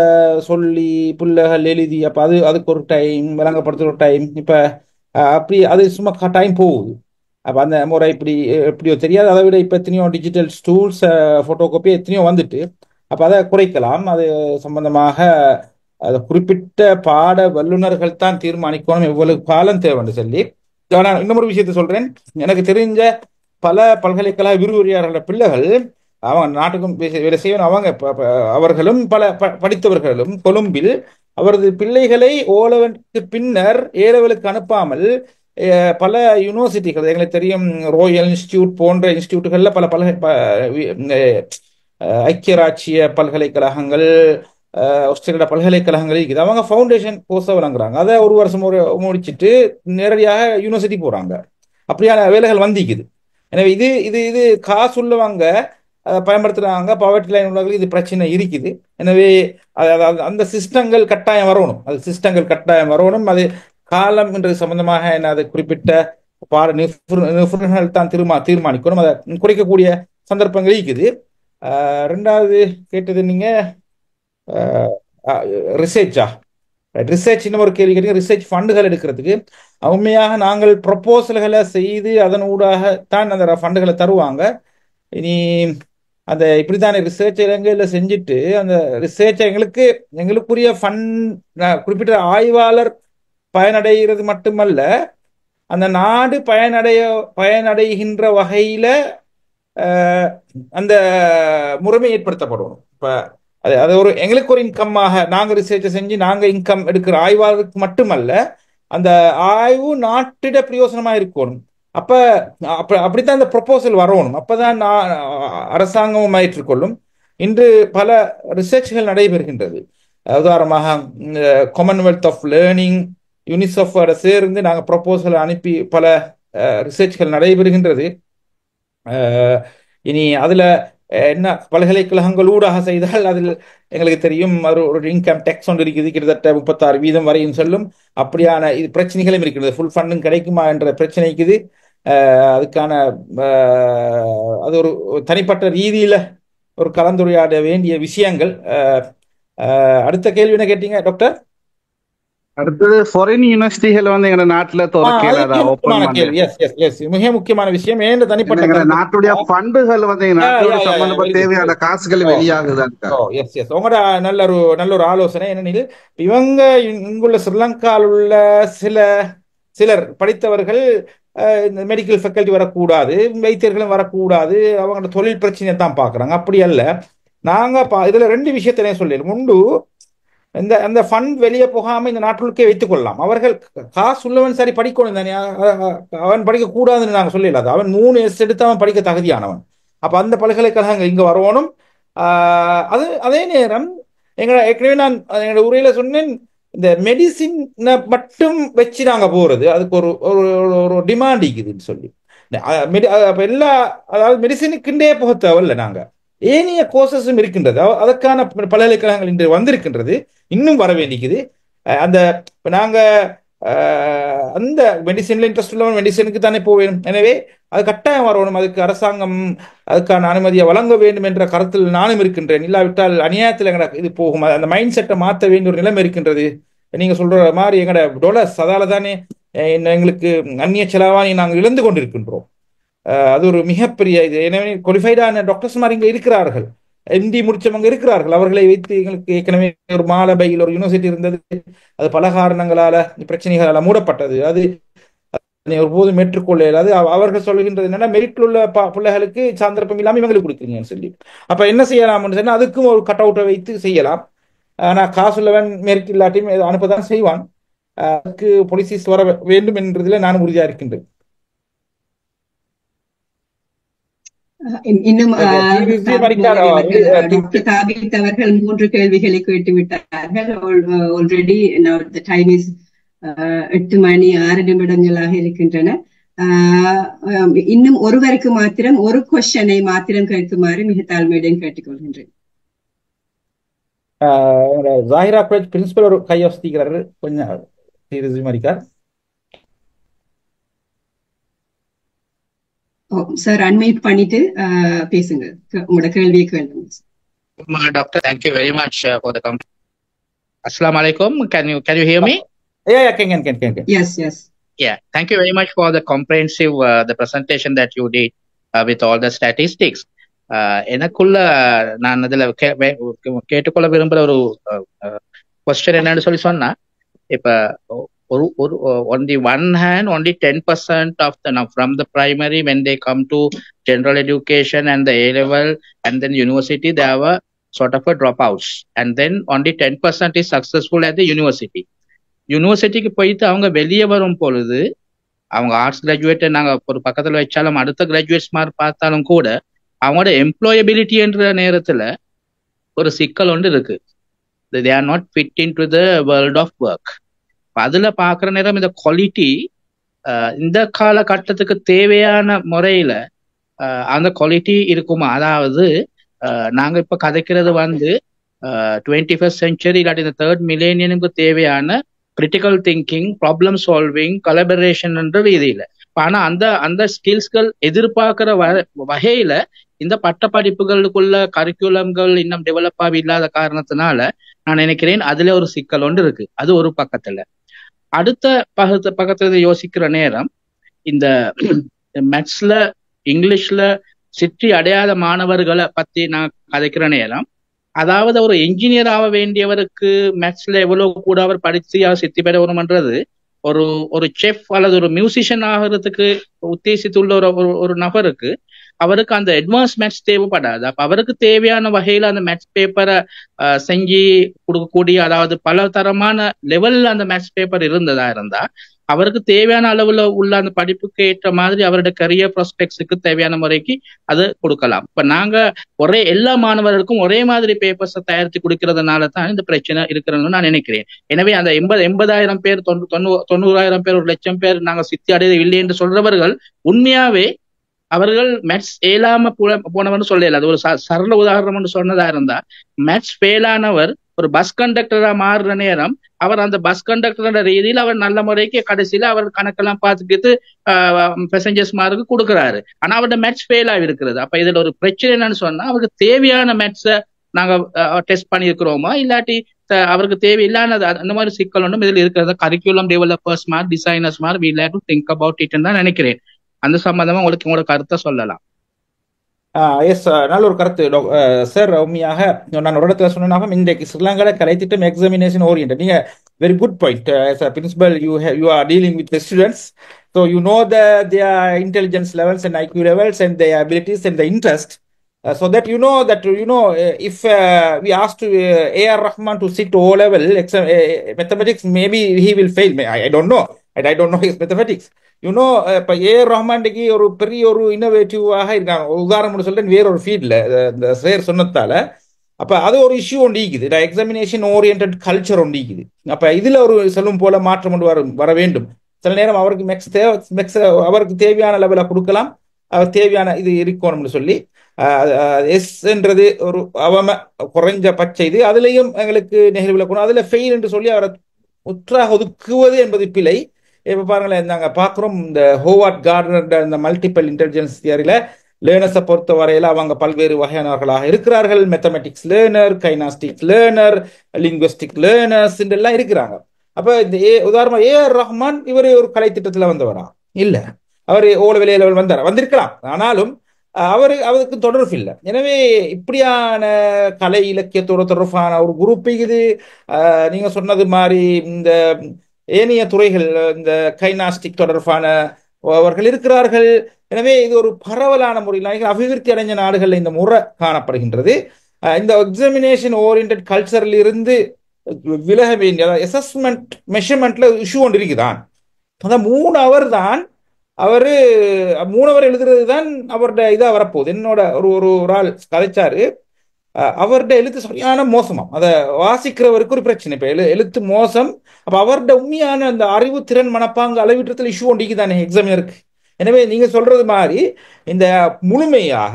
சொல்லி பிள்ளைகள் எழுதி, அப்போ அதுக்கு ஒரு டைம், விளங்கப்படுத்துகிற ஒரு டைம். இப்போ அப்படி அது சும்மா டைம் போகுது. அப்போ அந்த முறை எப்படியோ தெரியாது. அதை விட இப்போ எத்தனையோ டிஜிட்டல் டூல்ஸ், ஃபோட்டோ காப்பி எத்தனையோ வந்துட்டு, அப்போ அதை குறைக்கலாம். அது சம்பந்தமாக அதை குறிப்பிட்ட பாட வல்லுநர்கள் தான் தீர்மானிக்கணும் எவ்வளவு காலம் தேவைன்னு சொல்லி. நான் இன்னொரு விஷயத்த சொல்றேன். எனக்கு தெரிஞ்ச பல பல்கலைக்கழக விரிவுரையாளர்கள பிள்ளைகள் அவங்க நாட்டுக்கும் வேலை செய்யணும். அவர்களும் பல படித்தவர்களும் கொழும்பில் அவரது பிள்ளைகளை ஓலவனுக்கு பின்னர் ஏலவலுக்கு அனுப்பாமல் பல யூனிவர்சிட்டிகள், எங்களுக்கு தெரியும் ரோயல் இன்ஸ்டிடியூட் போன்ற இன்ஸ்டிடியூட்டுகள்ல பல ஐக்கிய ராச்சிய பல்கலைக்கழகங்கள், ஆஸ்திரேலியா பல்கலைக்கழகங்கள் இருக்குது. அவங்க ஃபவுண்டேஷன் கோர்ஸை வழங்குறாங்க. அதை ஒரு வருஷம் முடிச்சுட்டு நேரடியாக யூனிவர்சிட்டி போறாங்க. அப்படியான வேலைகள் வந்திக்குது. எனவே இது இது இது காசு உள்ளவங்க அதை பயன்படுத்துறாங்க, பவர்ட்டி லைன் உள்ளவங்களுக்கு இது பிரச்சனை இருக்குது. எனவே அந்த சிஸ்டங்கள் கட்டாயம் வரணும், அது சிஸ்டங்கள் கட்டாயம் வரணும். அது காலம் என்றது சம்பந்தமாக என்ன அது குறிப்பிட்ட நிபுணர்கள் தான் தீர்மானிக்கணும். அதை குறைக்கக்கூடிய சந்தர்ப்பங்கள் இருக்குது. ரெண்டாவது கேட்டது நீங்க ரிசர்ச்சா, ரிசர்ச் இன்னும் ஒரு கேள்வி கேட்டீங்க. ரிசர்ச் ஃபண்டுகள் எடுக்கிறதுக்கு உண்மையாக நாங்கள் ப்ரொபோசல்களை செய்து அதனூடாகத்தான் அந்த ஃபண்டுகளை தருவாங்க. இனி அந்த இப்படித்தானே ரிசர்ச் இலங்கையில் செஞ்சுட்டு அந்த ரிசர்ச் எங்களுக்குரிய ஃபண்ட் குறிப்பிட்ட ஆய்வாளர் பயனடைகிறது மட்டுமல்ல, அந்த நாடு பயனடைகின்ற வகையில அந்த முறைமை ஏற்படுத்தப்படணும். இப்ப அது ஒரு எங்களுக்கு ஒரு இன்கம்மாக நாங்கள் ரிசர்ச்சை செஞ்சு நாங்கள் இன்கம் எடுக்கிற ஆய்வாளருக்கு மட்டுமல்ல, அந்த ஆய்வு நாட்டிட பிரயோசனமாக இருக்கணும். அப்படித்தான் அந்த ப்ரொபோசல் வரணும். அப்பதான் அரசாங்கமும் ஏற்றுக்கொள்ளும். இன்று பல ரிசர்ச்கள் நடைபெறுகின்றது. உதாரணமாக காமன்வெல்த் ஆஃப் லேர்னிங், யூனிசெஃபோட சேர்ந்து நாங்கள் ப்ரொபோசல் அனுப்பி பல ரிசர்ச்கள் நடைபெறுகின்றது. இனி அதுல என்ன பல்கலைக்கழகங்கள் ஊடாக செய்தால் அதில் எங்களுக்கு தெரியும் ஒரு இன்கம் டேக்ஸ் ஒன்று இருக்குது, கிட்டத்தட்ட 36% வரையும் சொல்லும். அப்படியான இது பிரச்சனைகளும் இருக்கிறது. ஃபுல் ஃபண்டும் கிடைக்குமா என்ற பிரச்சனை இருக்குது. அதுக்கான அது ஒரு தனிப்பட்ட ரீதியில ஒரு கலந்துரையாட வேண்டிய விஷயங்கள். அடுத்த கேள்வி என்ன கேட்டீங்க டாக்டர்? அடுத்தது ஃபாரின் யூனிவர்சிட்டிகள் வந்து எங்க நாட்டுல மிக முக்கியமான விஷயம். ஏன் தனிப்பட்ட நாட்டுடைய ஃபண்டுகள் வந்து சம்பந்தப்பட்ட தேவையான காசுகள் வெளியாகுது. உங்களோட நல்ல ஒரு ஆலோசனை. என்னென்ன இவங்க இங்குள்ள ஸ்ரீலங்காவில் உள்ள சிலர் படித்தவர்கள் இந்த மெடிக்கல் ஃபேக்கல்டி வரக்கூடாது, வைத்தியர்களும் வரக்கூடாது, அவங்களோட தொழில் பிரச்சனையை தான் பார்க்குறாங்க. அப்படி அல்ல, நாங்கள் இதில் 2 விஷயத்தினே சொல்லிடுறோம். உண்டு, அந்த ஃபண்ட் வெளியே போகாமல் இந்த நாட்டுக்கே வைத்துக் கொள்ளலாம். அவர்கள் காசு உள்ளவன் சரி படிக்கணும் தானே, அவன் படிக்கக்கூடாதுன்னு நாங்கள் சொல்லிடலாது. அவன் 3 S எடுத்து அவன் படிக்க தகுதியானவன். அப்போ அந்த பல்கலைக்கழகங்கள் இங்கே வரணும். அதே நேரம் ஏற்கனவே நான் எங்களோட உரையில சொன்னேன், இந்த மெடிசினை மட்டும் வச்சு நாங்கள் போகிறது அதுக்கு ஒரு டிமாண்ட் இருக்குதுன்னு சொல்லி எல்லா, அதாவது மெடிசினுக்குண்டே போக தேவையில்லை. நாங்கள் ஏனைய கோர்சஸும் இருக்கின்றது, அதற்கான பல்கலைக்கழகங்கள் இன்று வந்திருக்கின்றது, இன்னும் வர வேண்டிக்குது. நாங்கள் அந்த மெடிசின்ல இன்ட்ரெஸ்ட் உள்ளவன் மெடிசினுக்கு தானே போக வேணும். எனவே அது கட்டாயம் வரணும். அதுக்கு அரசாங்கம் அதுக்கான அனுமதியை வழங்க வேண்டும் என்ற கருத்தில் நானும் இருக்கின்றேன். இல்லாவிட்டால் அநியாயத்தில் இது போகும். அந்த மைண்ட் செட்டை மாற்ற வேண்டிய ஒரு நிலைமை இருக்கின்றது. நீங்க சொல்ற மாதிரி எங்களோட டொலர்ஸ், அதால தானே எங்களுக்கு அந்நிய செலவாணி நாங்கள் இழந்து கொண்டிருக்கின்றோம். அது ஒரு மிகப்பெரிய இது. எனவே குவாலிஃபைடான டாக்டர்ஸ் மாதிரி இங்கே இருக்கிறார்கள், MD முடிச்சவங்க இருக்கிறார்கள். அவர்களை வைத்து எங்களுக்கு ஏற்கனவே ஒரு மாலபையில் ஒரு யூனிவர்சிட்டி இருந்தது, அது பல காரணங்களால பிரச்சனைகளால மூடப்பட்டது. அது ஒருபோதும் ஏற்றுக்கொள்ள இயலாது. அவர்கள் சொல்கின்றது என்னன்னா, மெரிட்டில் உள்ள பிள்ளைகளுக்கு சந்தர்ப்பம் இல்லாமல் இவங்களுக்கு கொடுக்குறீங்கன்னு சொல்லி. அப்ப என்ன செய்யலாம்னு சொன்னா, அதுக்கும் ஒரு கட் அவுட்டை வைத்து செய்யலாம். ஆனா காசு உள்ளவன் மெரிட் இல்லாட்டியும் அனுப்பதான் செய்வான். அதுக்கு பாலிசிஸ் வர வேண்டும் என்றதுல நான் உறுதியா இருக்கின்றேன். இன்னும் அவர்கள் 3 கேள்விகளை கேட்டுவிட்டார்கள். ஆல்ரெடி டைம் இஸ் 8 மணி 6 நிமிடங்களாக இருக்கின்றன. இன்னும் ஒருவருக்கு மாத்திரம் ஒரு கொஸ்டினை மாத்திரம் கேட்குமாறு மிக தாழ்மையுடன் கேட்டுக்கொள்கின்றேன். ஜாகிரா பிரின்சிபல் ஒரு கையொசிக்கிறாரு, கொஞ்சம் இருக்கார். சார் அன்மியூட் பண்ணிட்டு பேசுங்க, உங்களோட கேள்வியை கேளுங்க. Doctor, thank you very much for the compliment. Assalamu alaikum. Can you hear me? Yeah, can. Yes. Yeah, thank you very much for the comprehensive the presentation that you did with all the statistics. எனக்குள்ள நான் அதுல கேட்டுக்கொள்ள விரும்புற ஒரு question என்னன்னு சொல்லி சொன்னா, இப்ப on the one hand only 10% of the, now from the primary when they come to general education and the A level and then university, they have a sort of a dropouts, and then only 10% is successful at the யூனிவர்சிட்டிக்கு போயிட்டு அவங்க வெளியே வரும் பொழுது அவங்க arts கிராஜுவேட்டை நாங்க ஒரு பக்கத்துல வச்சாலும் அடுத்த கிராஜுவேட்ஸ் மாதிரி பார்த்தாலும் கூட அவங்களோட எம்ப்ளாயபிலிட்டி என்ற நேரத்துல ஒரு சிக்கல் ஒன்று இருக்கு. they are not fit into the world of work. அதுல பாக்குற நேரம் இந்த குவாலிட்டி இந்த காலகட்டத்துக்கு தேவையான முறையில அந்த குவாலிட்டி இருக்குமா? அதாவது நாங்க இப்ப கதைக்கிறது 21st century இல்லாட்டி இந்த 3rd millennium தேவையான critical thinking, problem solving, collaboration என்ற ரீதியில. ஆனா அந்த ஸ்கில்ஸ்கள் எதிர்பார்க்கிற வகையில இந்த பட்ட படிப்புகளுக்குள்ள கரிக்குலம்கள் இன்னும் டெவலப் ஆகி இல்லாத காரணத்தினால நான் நினைக்கிறேன் அதுல ஒரு சிக்கல் ஒன்று இருக்கு. அது ஒரு பக்கத்துல. அடுத்த பக்கத்துல யோசிக்கிற நேரம், இந்த மேத்ஸ்ல இங்கிலீஷ்ல சிற்றி அடையாத மாணவர்களை பத்தி நான் கதைக்கிற நேரம், அதாவது ஒரு என்ஜினியர் ஆக வேண்டியவருக்கு மேத்ஸ்ல எவ்வளவு கூட அவர் படிச்சு அவர் சித்தி பெற வரும்ன்றது ஒரு செஃப் அல்லது ஒரு மியூசிஷியன் ஆகிறதுக்கு உத்தேசித்துள்ள ஒரு நபருக்கு அவருக்கு அந்த அட்வான்ஸ் மேத்ஸ் தேவைப்படாது. அப்ப அவருக்கு தேவையான வகையில அந்த மேத்ஸ் பேப்பரை செஞ்சு கொடுக்கக்கூடிய, அதாவது பல தரமான லெவல்ல அந்த மேத்ஸ் பேப்பர் இருந்தா அவருக்கு தேவையான அளவுல உள்ள அந்த படிப்புக்கு ஏற்ற மாதிரி அவருடைய கரியர் ப்ராஸ்பெக்ட்ஸுக்கு தேவையான முறைக்கு அது கொடுக்கலாம். இப்ப நாங்க எல்லா மாணவர்களுக்கும் ஒரே மாதிரி பேப்பர்ஸை தயாரித்து கொடுக்கறதுனால தான் இந்த பிரச்சனை இருக்கிறதுன்னு நான் நினைக்கிறேன். எனவே அந்த 80,000 பேர் 90,000 பேர் 1,00,000 பேர் நாங்க சித்தி அடையது இல்லை என்று சொல்றவர்கள் உண்மையாவே அவர்கள் மேத்ஸ் ஏலாம போனவர்னு சொல்லல. அது ஒரு சரள உதாரணம்னு சொன்னதா இருந்தா, மேத்ஸ் ஃபெயிலானவர் ஒரு பஸ் கண்டக்டரா மாறுற நேரம் அவர் அந்த பஸ் கண்டக்டர் ரீதியில் அவர் நல்ல முறைக்கு கடைசியில அவர் கணக்கெல்லாம் பார்த்துக்கிட்டு பேசஞ்சர்ஸ் மாருக்கு கொடுக்குறாரு. ஆனா அவரோட மேத்ஸ் ஃபெயில் ஆகி இருக்கிறது. அப்ப இதுல ஒரு பிரச்சனை என்னன்னு சொன்னா, அவருக்கு தேவையான மேத்ஸை நாங்க டெஸ்ட் பண்ணியிருக்கிறோமா இல்லாட்டி அவருக்கு தேவையில்லாத அந்த மாதிரி சிக்கல் ஒன்றும் இதுல இருக்கிறது. கரிக்குலம் டெவலப்பர்ஸ் மாதிரி, டிசைனர்ஸ் மாதிரி we have to think about it தான் நினைக்கிறேன். அந்த சம்பந்தமா உங்களோட கருத்தை சொல்லலாம். எஸ், நல்ல ஒரு கருத்து சார். உண்மையாக நான் ஒரு இடத்துல சொன்னாலும் இன்றைக்கு ஸ்ரீலங்கா கலைத்திட்டம் எக்ஸாமினேஷன் ஓரியன்ட். நீங்க very good point. Principal, you are dealing with the students, so you know their intelligence levels and IQ levels and their abilities and the interest, so that you know if we ask to A.R. Rahman to sit O level mathematics, maybe he will fail. I don't know. I don't know his mathematics. இப்போ A.R. ரஹ்மான்க்கு ஒரு பெரிய ஒரு இன்னோவேட்டிவாக இருக்காங்க. உதாரணம் சொல்றேன், வேற ஒரு ஃபீல்ட்ல இந்த சேர் சொன்னதால அப்ப அது ஒரு இஷ்யூ ஒன்று இருக்குது. எக்ஸாமினேஷன் ஓரியன்ட் கல்ச்சர் ஒன்று இருக்குது. அப்ப இதுல ஒரு சொல்லும் போல மாற்றம் ஒன்று வர வேண்டும். சில நேரம் அவருக்கு மேக்ஸ் அவருக்கு தேவையான லெவல கொடுக்கலாம், அவர் தேவையான இது இருக்கணும்னு சொல்லி எஸ் என்றது ஒரு குறைஞ்ச பட்சை இது. அதுலயும் எங்களுக்கு நிகழ்வுல அதுல ஃபெயில் என்று சொல்லி அவரை உற்றாக ஒதுக்குவது என்பது பிழை. இப்ப பாருங்களேன், நாங்க பாக்குறோம் இந்த ஹோவார்ட் கார்டனர் இந்த மல்டிபிள் இன்டெலிஜென்ஸ் தியரியில லேர்னர்ஸை பொறுத்த வரையில அவங்க பல்வேறு வகையானவர்களாக இருக்கிறார்கள். Mathematics learner, kinesthetic learner, linguistic learners எல்லாம் இருக்கிறாங்க. அப்ப இந்த உதாரணமா A.R. ரஹ்மான் இவரே ஒரு கலை திட்டத்துல வந்தவரா? இல்ல, அவர் ஓலவெளி லெவல் வந்திருக்கலாம், ஆனாலும் அவருக்கு தொடர்பு இல்லை. எனவே இப்படியான கலை இலக்கியத்தோட தொடர்பான ஒரு குரூப் இது. நீங்க சொன்னது மாதிரி இந்த ஏனைய துறைகள், இந்த கைனாஸ்டிக் தொடர்பான அவர்கள் இருக்கிறார்கள். எனவே இது ஒரு பரவலான முறையில் அபிவிருத்தி அடைஞ்ச நாடுகளில் இந்த முறை காணப்படுகின்றது. இந்த எக்ஸாமினேஷன் ஓரியன்ட் கல்ச்சரில் இருந்து விலக வேண்டிய அசஸ்மெண்ட் மெஷர்மெண்ட்ல இஷ்யூ ஒன்று இருக்குதான். அதான் 3 hour தான் அவரு 3 hour எழுதுறது தான் அவருடைய இதா வரப்போகுது. என்னோட ஒரு ஆள் கதைச்சாரு, அவருடைய எழுத்து சரியான மோசமாம். அதை வாசிக்கிறவருக்கு ஒரு பிரச்சனை. இப்ப எழுத்து மோசம். அப்ப அவருடைய உண்மையான அந்த அறிவு திறன் மனப்பாங்கு அளவீட்டத்தில் இஷ்யூ ஒன்றிக்கு தானே எக்ஸாமினருக்கு. எனவே நீங்க சொல்றது மாதிரி இந்த முழுமையாக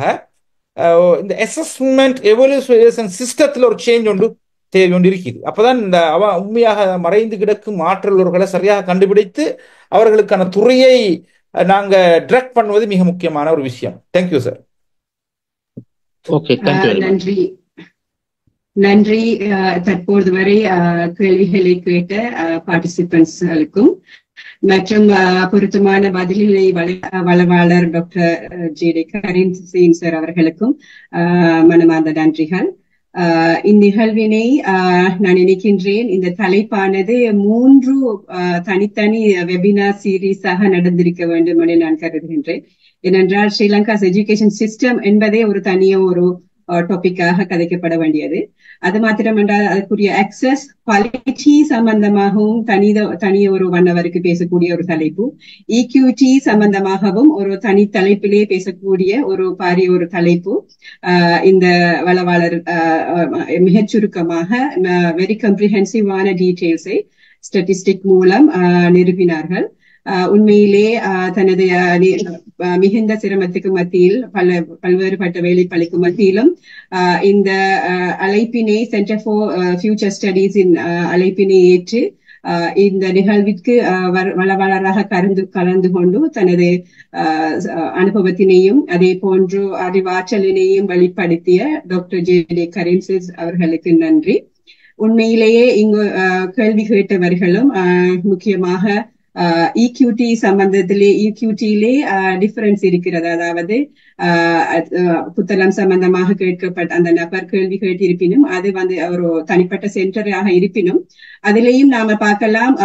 இந்த அசஸ்மெண்ட் எவல்யூஷன் சிஸ்டத்துல ஒரு சேஞ்ச் ஒன்று தேவை ஒன்று இருக்குது. அப்பதான் இந்த உண்மையாக மறைந்து கிடக்கும் ஆற்றல்களை சரியாக கண்டுபிடித்து அவர்களுக்கான துறையை நாங்க டிரெக்ட் பண்ணுவது மிக முக்கியமான ஒரு விஷயம். Thank you sir. நன்றி. தற்போது வரை கேள்விகளை கேட்ட பார்ட்டிசிபென்ட்ஸ்களுக்கும் மற்றும் பொருத்தமான பதில்களை வளவாளர் டாக்டர் J.D. கரீம் ஹுசைன் சார் அவர்களுக்கும் மனமார்ந்த நன்றிகள். இந்நிகழ்வினை நான் நினைக்கின்றேன் இந்த தலைப்பானது 3 தனித்தனி வெபினார் சீரீஸாக நடந்திருக்க வேண்டும் என நான் கருதுகின்றேன். ஏனென்றால் ஸ்ரீலங்காஸ் எஜுகேஷன் சிஸ்டம் என்பதே ஒரு தனிய ஒரு டாபிக்காக கதைக்கப்பட வேண்டியது. அது மாத்திரமன்றால் அதுக்குரிய அக்சஸ் குவாலிட்டி சம்பந்தமாகவும் தனிய ஒரு 1 hour பேசக்கூடிய ஒரு தலைப்பு, ஈக்யூட்டி சம்பந்தமாகவும் ஒரு தனி தலைப்பிலே பேசக்கூடிய ஒரு பாரிய ஒரு தலைப்பு. இந்த வளவாளர் மிகச் சுருக்கமாக வெரி கம்ப்ரிஹென்சிவான டீட்டெயில்ஸை ஸ்டாட்டிஸ்டிக் மூலம் நிரூபினார்கள். உண்மையிலே தனது மிகுந்த சிரமத்துக்கு மத்தியில் பல்வேறுபட்ட வேலைப்பளுக்கு மத்தியிலும் இந்த அழைப்பினை சென்டர் ஃபார் ஃபியூச்சர் ஸ்டடீஸின் அழைப்பினை ஏற்று இந்த நிகழ்விற்கு வளவளராக கலந்து கொண்டு தனது அனுபவத்தினையும் அதே போன்று அறிவாற்றலினையும் வெளிப்படுத்திய டாக்டர் ஜே கரீம் அவர்களுக்கு நன்றி. உண்மையிலேயே இங்கு கேள்வி கேட்டவர்களும் முக்கியமாக ஈக்யூட்டி சம்பந்தத்திலே ஈக்யூட்டியிலே டிஃபரன்ஸ் இருக்கிறது. அதாவது புத்தளம் சம்பந்தமாக கேட்கப்பட்ட அந்த நபர் கேள்வி கேட்டிருப்பினும் அது ஒரு தனிப்பட்ட சென்டராக இருப்பினும் அதிலேயும் நாம பார்க்கலாம்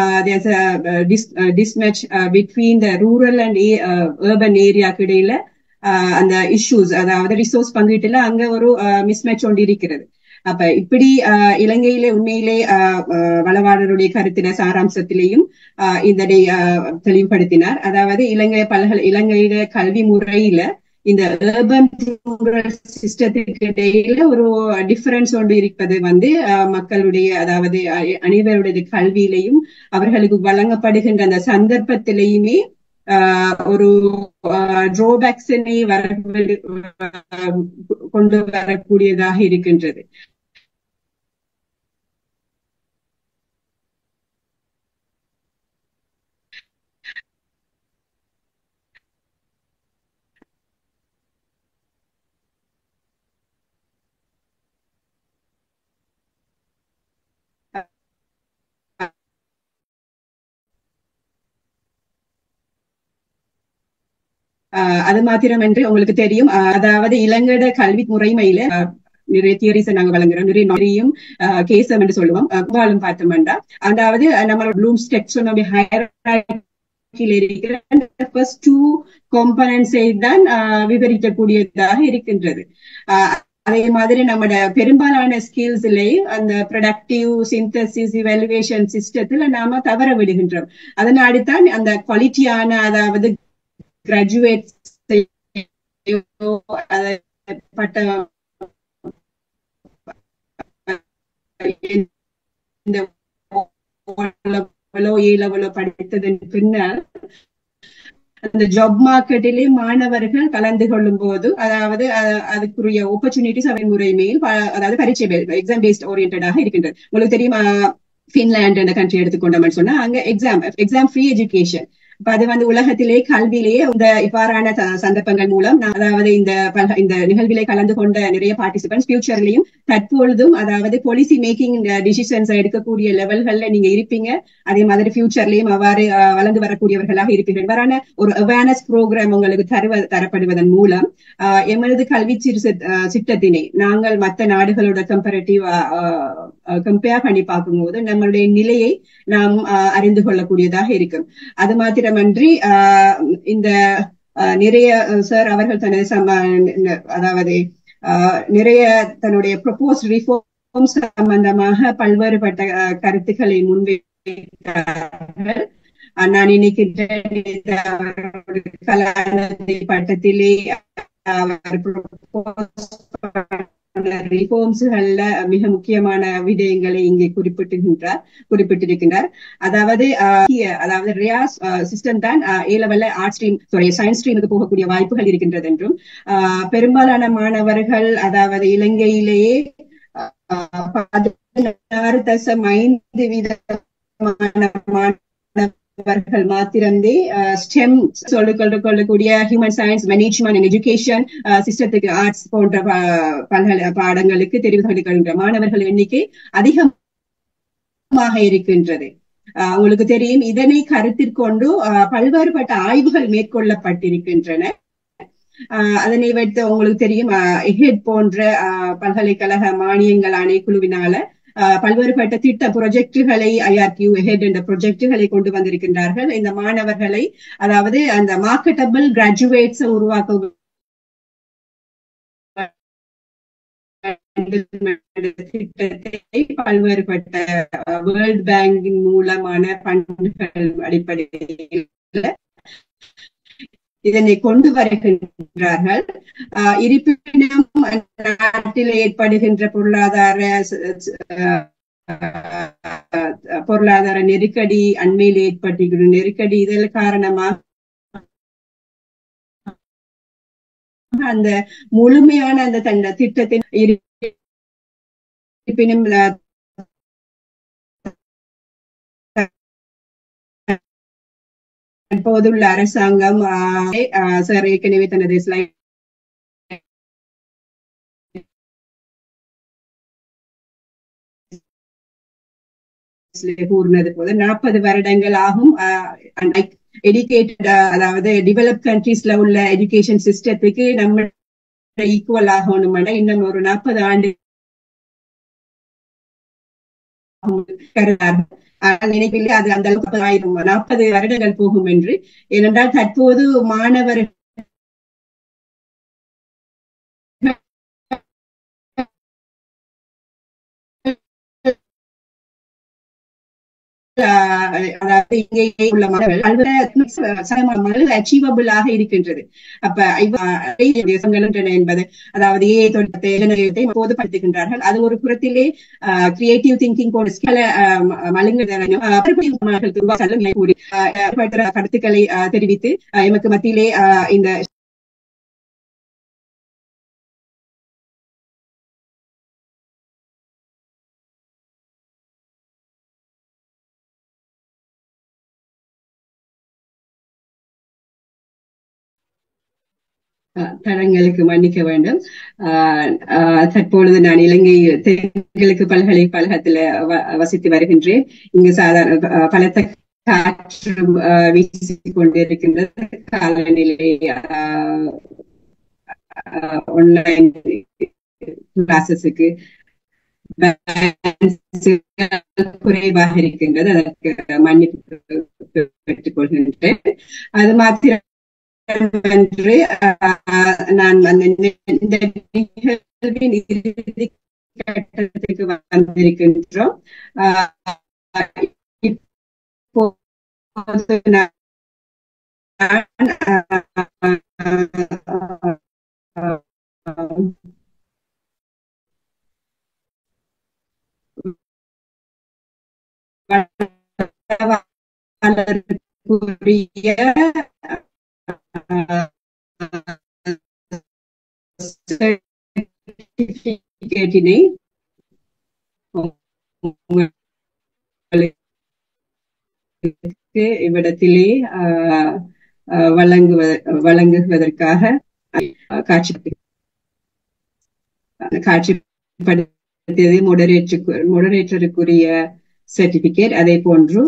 mismatch between the rural and urban ஏரியாக்கு இடையில அந்த இஷ்யூஸ், அதாவது ரிசோர்ஸ் பங்கீட்டுல அங்க ஒரு மிஸ்மேட்ச் ஒன்று இருக்கிறது. அப்ப இப்படி இலங்கையிலே உண்மையிலே வளவாளருடைய கருத்தின சாராம்சத்திலேயும் இதனை தெளிவுபடுத்தினார். அதாவது இலங்கையில கல்வி முறையில இந்த அர்பன் ரூரல் சிஸ்டத்துக்கு இடையில ஒரு டிஃபரன்ஸ் ஒன்று இருப்பது மக்களுடைய, அதாவது அனைவருடைய கல்வியிலையும் அவர்களுக்கு வழங்கப்படுகின்ற அந்த சந்தர்ப்பத்திலையுமே ஒரு டிராபேக்ஸினை கொண்டு வரக்கூடியதாக இருக்கின்றது. அது மாத்திரமன்று உங்களுக்கு தெரியும், அதாவது இலங்கையோட கல்வி முறைமையில நிறைய தியரிஸை நாங்க வழங்குறோம், நிறைய கேசம் என்று சொல்லுவோம். பார்த்தோம்னா அதாவது நம்மளோட ப்ளூம்ஸ் டெக்ஸானமி ஹையரார்க்கில இருக்கிற ஃபர்ஸ்ட் 2 காம்போனன்ட்ஸை தான் விவரிக்கக்கூடியதாக இருக்கின்றது. அதே மாதிரி நம்மளோட பெரும்பாலான ஸ்கில்ஸ்லயும் அந்த ப்ரொடக்டிவ் சிந்தசிஸ் இவாலுவேஷன் சிஸ்டத்துல நாம தவற விடுகின்றோம். அதனால்தான் அந்த குவாலிட்டியான, அதாவது கிராஜுவேட் படித்ததன் பின்னால் அந்த ஜாப் மார்க்கெட்டிலே மாணவர்கள் கலந்து கொள்ளும் போது, அதாவது அதுக்குரிய ஆப்பர்ச்சுனிட்டிஸ் அவை முறைமையில், அதாவது பரீட்சை எக்ஸாம் பேஸ்ட் ஓரியன்டாக இருக்கின்றது. உங்களுக்கு தெரியும், பின்லாந்து என்ற கண்ட்ரி எடுத்துக்கொண்டோம்னு சொன்னா அங்க எக்ஸாம் ஃப்ரீ எஜுகேஷன். இப்ப அது உலகத்திலே கல்வியிலேயே இந்த இவ்வாறான சந்தர்ப்பங்கள் மூலம், அதாவது இந்த நிகழ்விலே கலந்து கொண்ட நிறைய பார்ட்டிசிபென்ட்ஸ் ஃபியூச்சர்லயும் தற்பொழுதும், அதாவது பாலிசி மேக்கிங் டிசிஷன்ஸ் எடுக்கக்கூடிய லெவல்கள்ல நீங்க இருப்பீங்க. அதே மாதிரி ஃபியூச்சர்லயும் அவ்வாறு வளர்ந்து வரக்கூடியவர்களாக இருப்பீர்கள். இவ்வாறான ஒரு அவேர்னஸ் ப்ரோக்ராம் உங்களுக்கு தரப்படுவதன் மூலம் எமது கல்வி சிட்டத்தினை நாங்கள் மற்ற நாடுகளோட கம்பேர் பண்ணி பார்க்கும்போது நம்மளுடைய நிலையை நாம் அறிந்து கொள்ளக்கூடியதாக இருக்கும். அது மாத்திரமன்றி இந்த நிறைய சார் அவர்கள் அதாவது நிறைய தன்னுடைய ப்ரொபோஸ் ரிஃபார்ம் சம்பந்தமாக பல்வேறுபட்ட கருத்துக்களை முன்வைத்தார்கள். நான் நினைக்கின்றேன் கலாநிதி பட்டத்திலே ரிஃபார்ம்ஸ்கள்ல மிக முக்கியமான விடயங்களை இங்கே குறிப்பிட்டிருக்கின்றார். அதாவது ரியாஸ் சிஸ்டம் தான் ஏ லெவல்ல ஆர்ட் ஸ்ட்ரீம் சயின்ஸ் ஸ்ட்ரீமுக்கு போகக்கூடிய வாய்ப்புகள் இருக்கின்றது என்றும், பெரும்பாலான மாணவர்கள், அதாவது இலங்கையிலேயே 16.5% மாணவர்கள் மாத்திரந்தே ஸ்டெம் சொல்லிக்கொள்ளக்கூடிய human science, management and education சிஸ்டத்துக்கு, ஆர்ட்ஸ் போன்ற பாடங்களுக்கு தெரிவு கொள்கின்ற மாணவர்கள் எண்ணிக்கை அதிகமாக இருக்கின்றது. உங்களுக்கு தெரியும், இதனை கருத்திற்கொண்டு பல்வேறுபட்ட ஆய்வுகள் மேற்கொள்ளப்பட்டிருக்கின்றன. அதனை வைத்து உங்களுக்கு தெரியும், எஹெட் போன்ற பல்கலைக்கழக மானியங்கள் ஆணைக்குழுவினால பல்வேறுபட்ட திட்ட ப்ரொஜெக்டுகளை IRQ ஹெட் என்ற ப்ரொஜெக்டுகளை கொண்டு வந்திருக்கின்றார்கள். இந்த மாணவர்களை, அதாவது அந்த மார்க்கெட்டபிள் கிராஜுவேட்ஸ் உருவாக்க திட்டத்தை பல்வேறுபட்ட வேர்ல்ட் பேங்கின் மூலமான பங்குகள் அடிப்படையில் இதனை கொண்டு வருகின்றார்கள். இருப்பினும் நாட்டில் ஏற்படுகின்ற பொருளாதார பொருளாதார நெருக்கடி, அண்மையில் ஏற்பட்டிருக்கிற நெருக்கடி, இதன் காரணமாக அந்த முழுமையான அந்த தந்த திட்டத்தின் இருப்பினும் தற்போதுள்ள அரசாங்கம் சார் ஏற்கனவே தனது ஸ்லைட் கூறினது போல 40 வருடங்கள் ஆகும் எடுக்கேட்டட், அதாவது டெவலப் கண்ட்ரீஸ்ல உள்ள எஜுகேஷன் சிஸ்டத்துக்கு நம்ம ஈக்குவல் ஆகணும். இன்னும் ஒரு 40 ஆண்டு நினைப்பில்லை அது அந்த அளவுக்கு 40 வருடங்கள் போகும் என்று. ஏனென்றால் தற்போது மாணவர்கள் அதாவது இங்கே உள்ள மாணவர்கள் அச்சீவபிளாக இருக்கின்றது. அப்ப என்பது அதாவது தொழில்நுட்பத்தை போதுபடுத்துகின்றார்கள். அது ஒரு புறத்திலே கிரியேட்டிவ் திங்கிங் போன்ற கருத்துக்களை தெரிவித்து எமக்கு மத்தியிலே இந்த தரங்களுக்கு மன்னிக்க வேண்டும். தற்பொழுது நான் இலங்கை தென்கிழக்கு பல்கலைக்கழகத்துல வசித்து வருகின்றேன். இங்கு சாதாரண பலத்த காற்று வீசிக் கொண்டிருக்கின்றது. காலநிலை ஆன்லைன் கிளாஸஸுக்கு குறைவாக இருக்கின்றது. அதற்கு மன்னிப்பு பெற்றுக் கொள்கின்றேன். அது மாத்திரம் நான் இந்த நிகழ்வின் இறுதி கட்டத்துக்கு வந்திருக்கின்றோம். சர்டிபிகேட்டினை இவ்விடத்திலே வழங்குவதற்காக காட்சிப்படுத்தியது மொடரேட்டருக்குரிய சர்டிபிகேட். அதே போன்று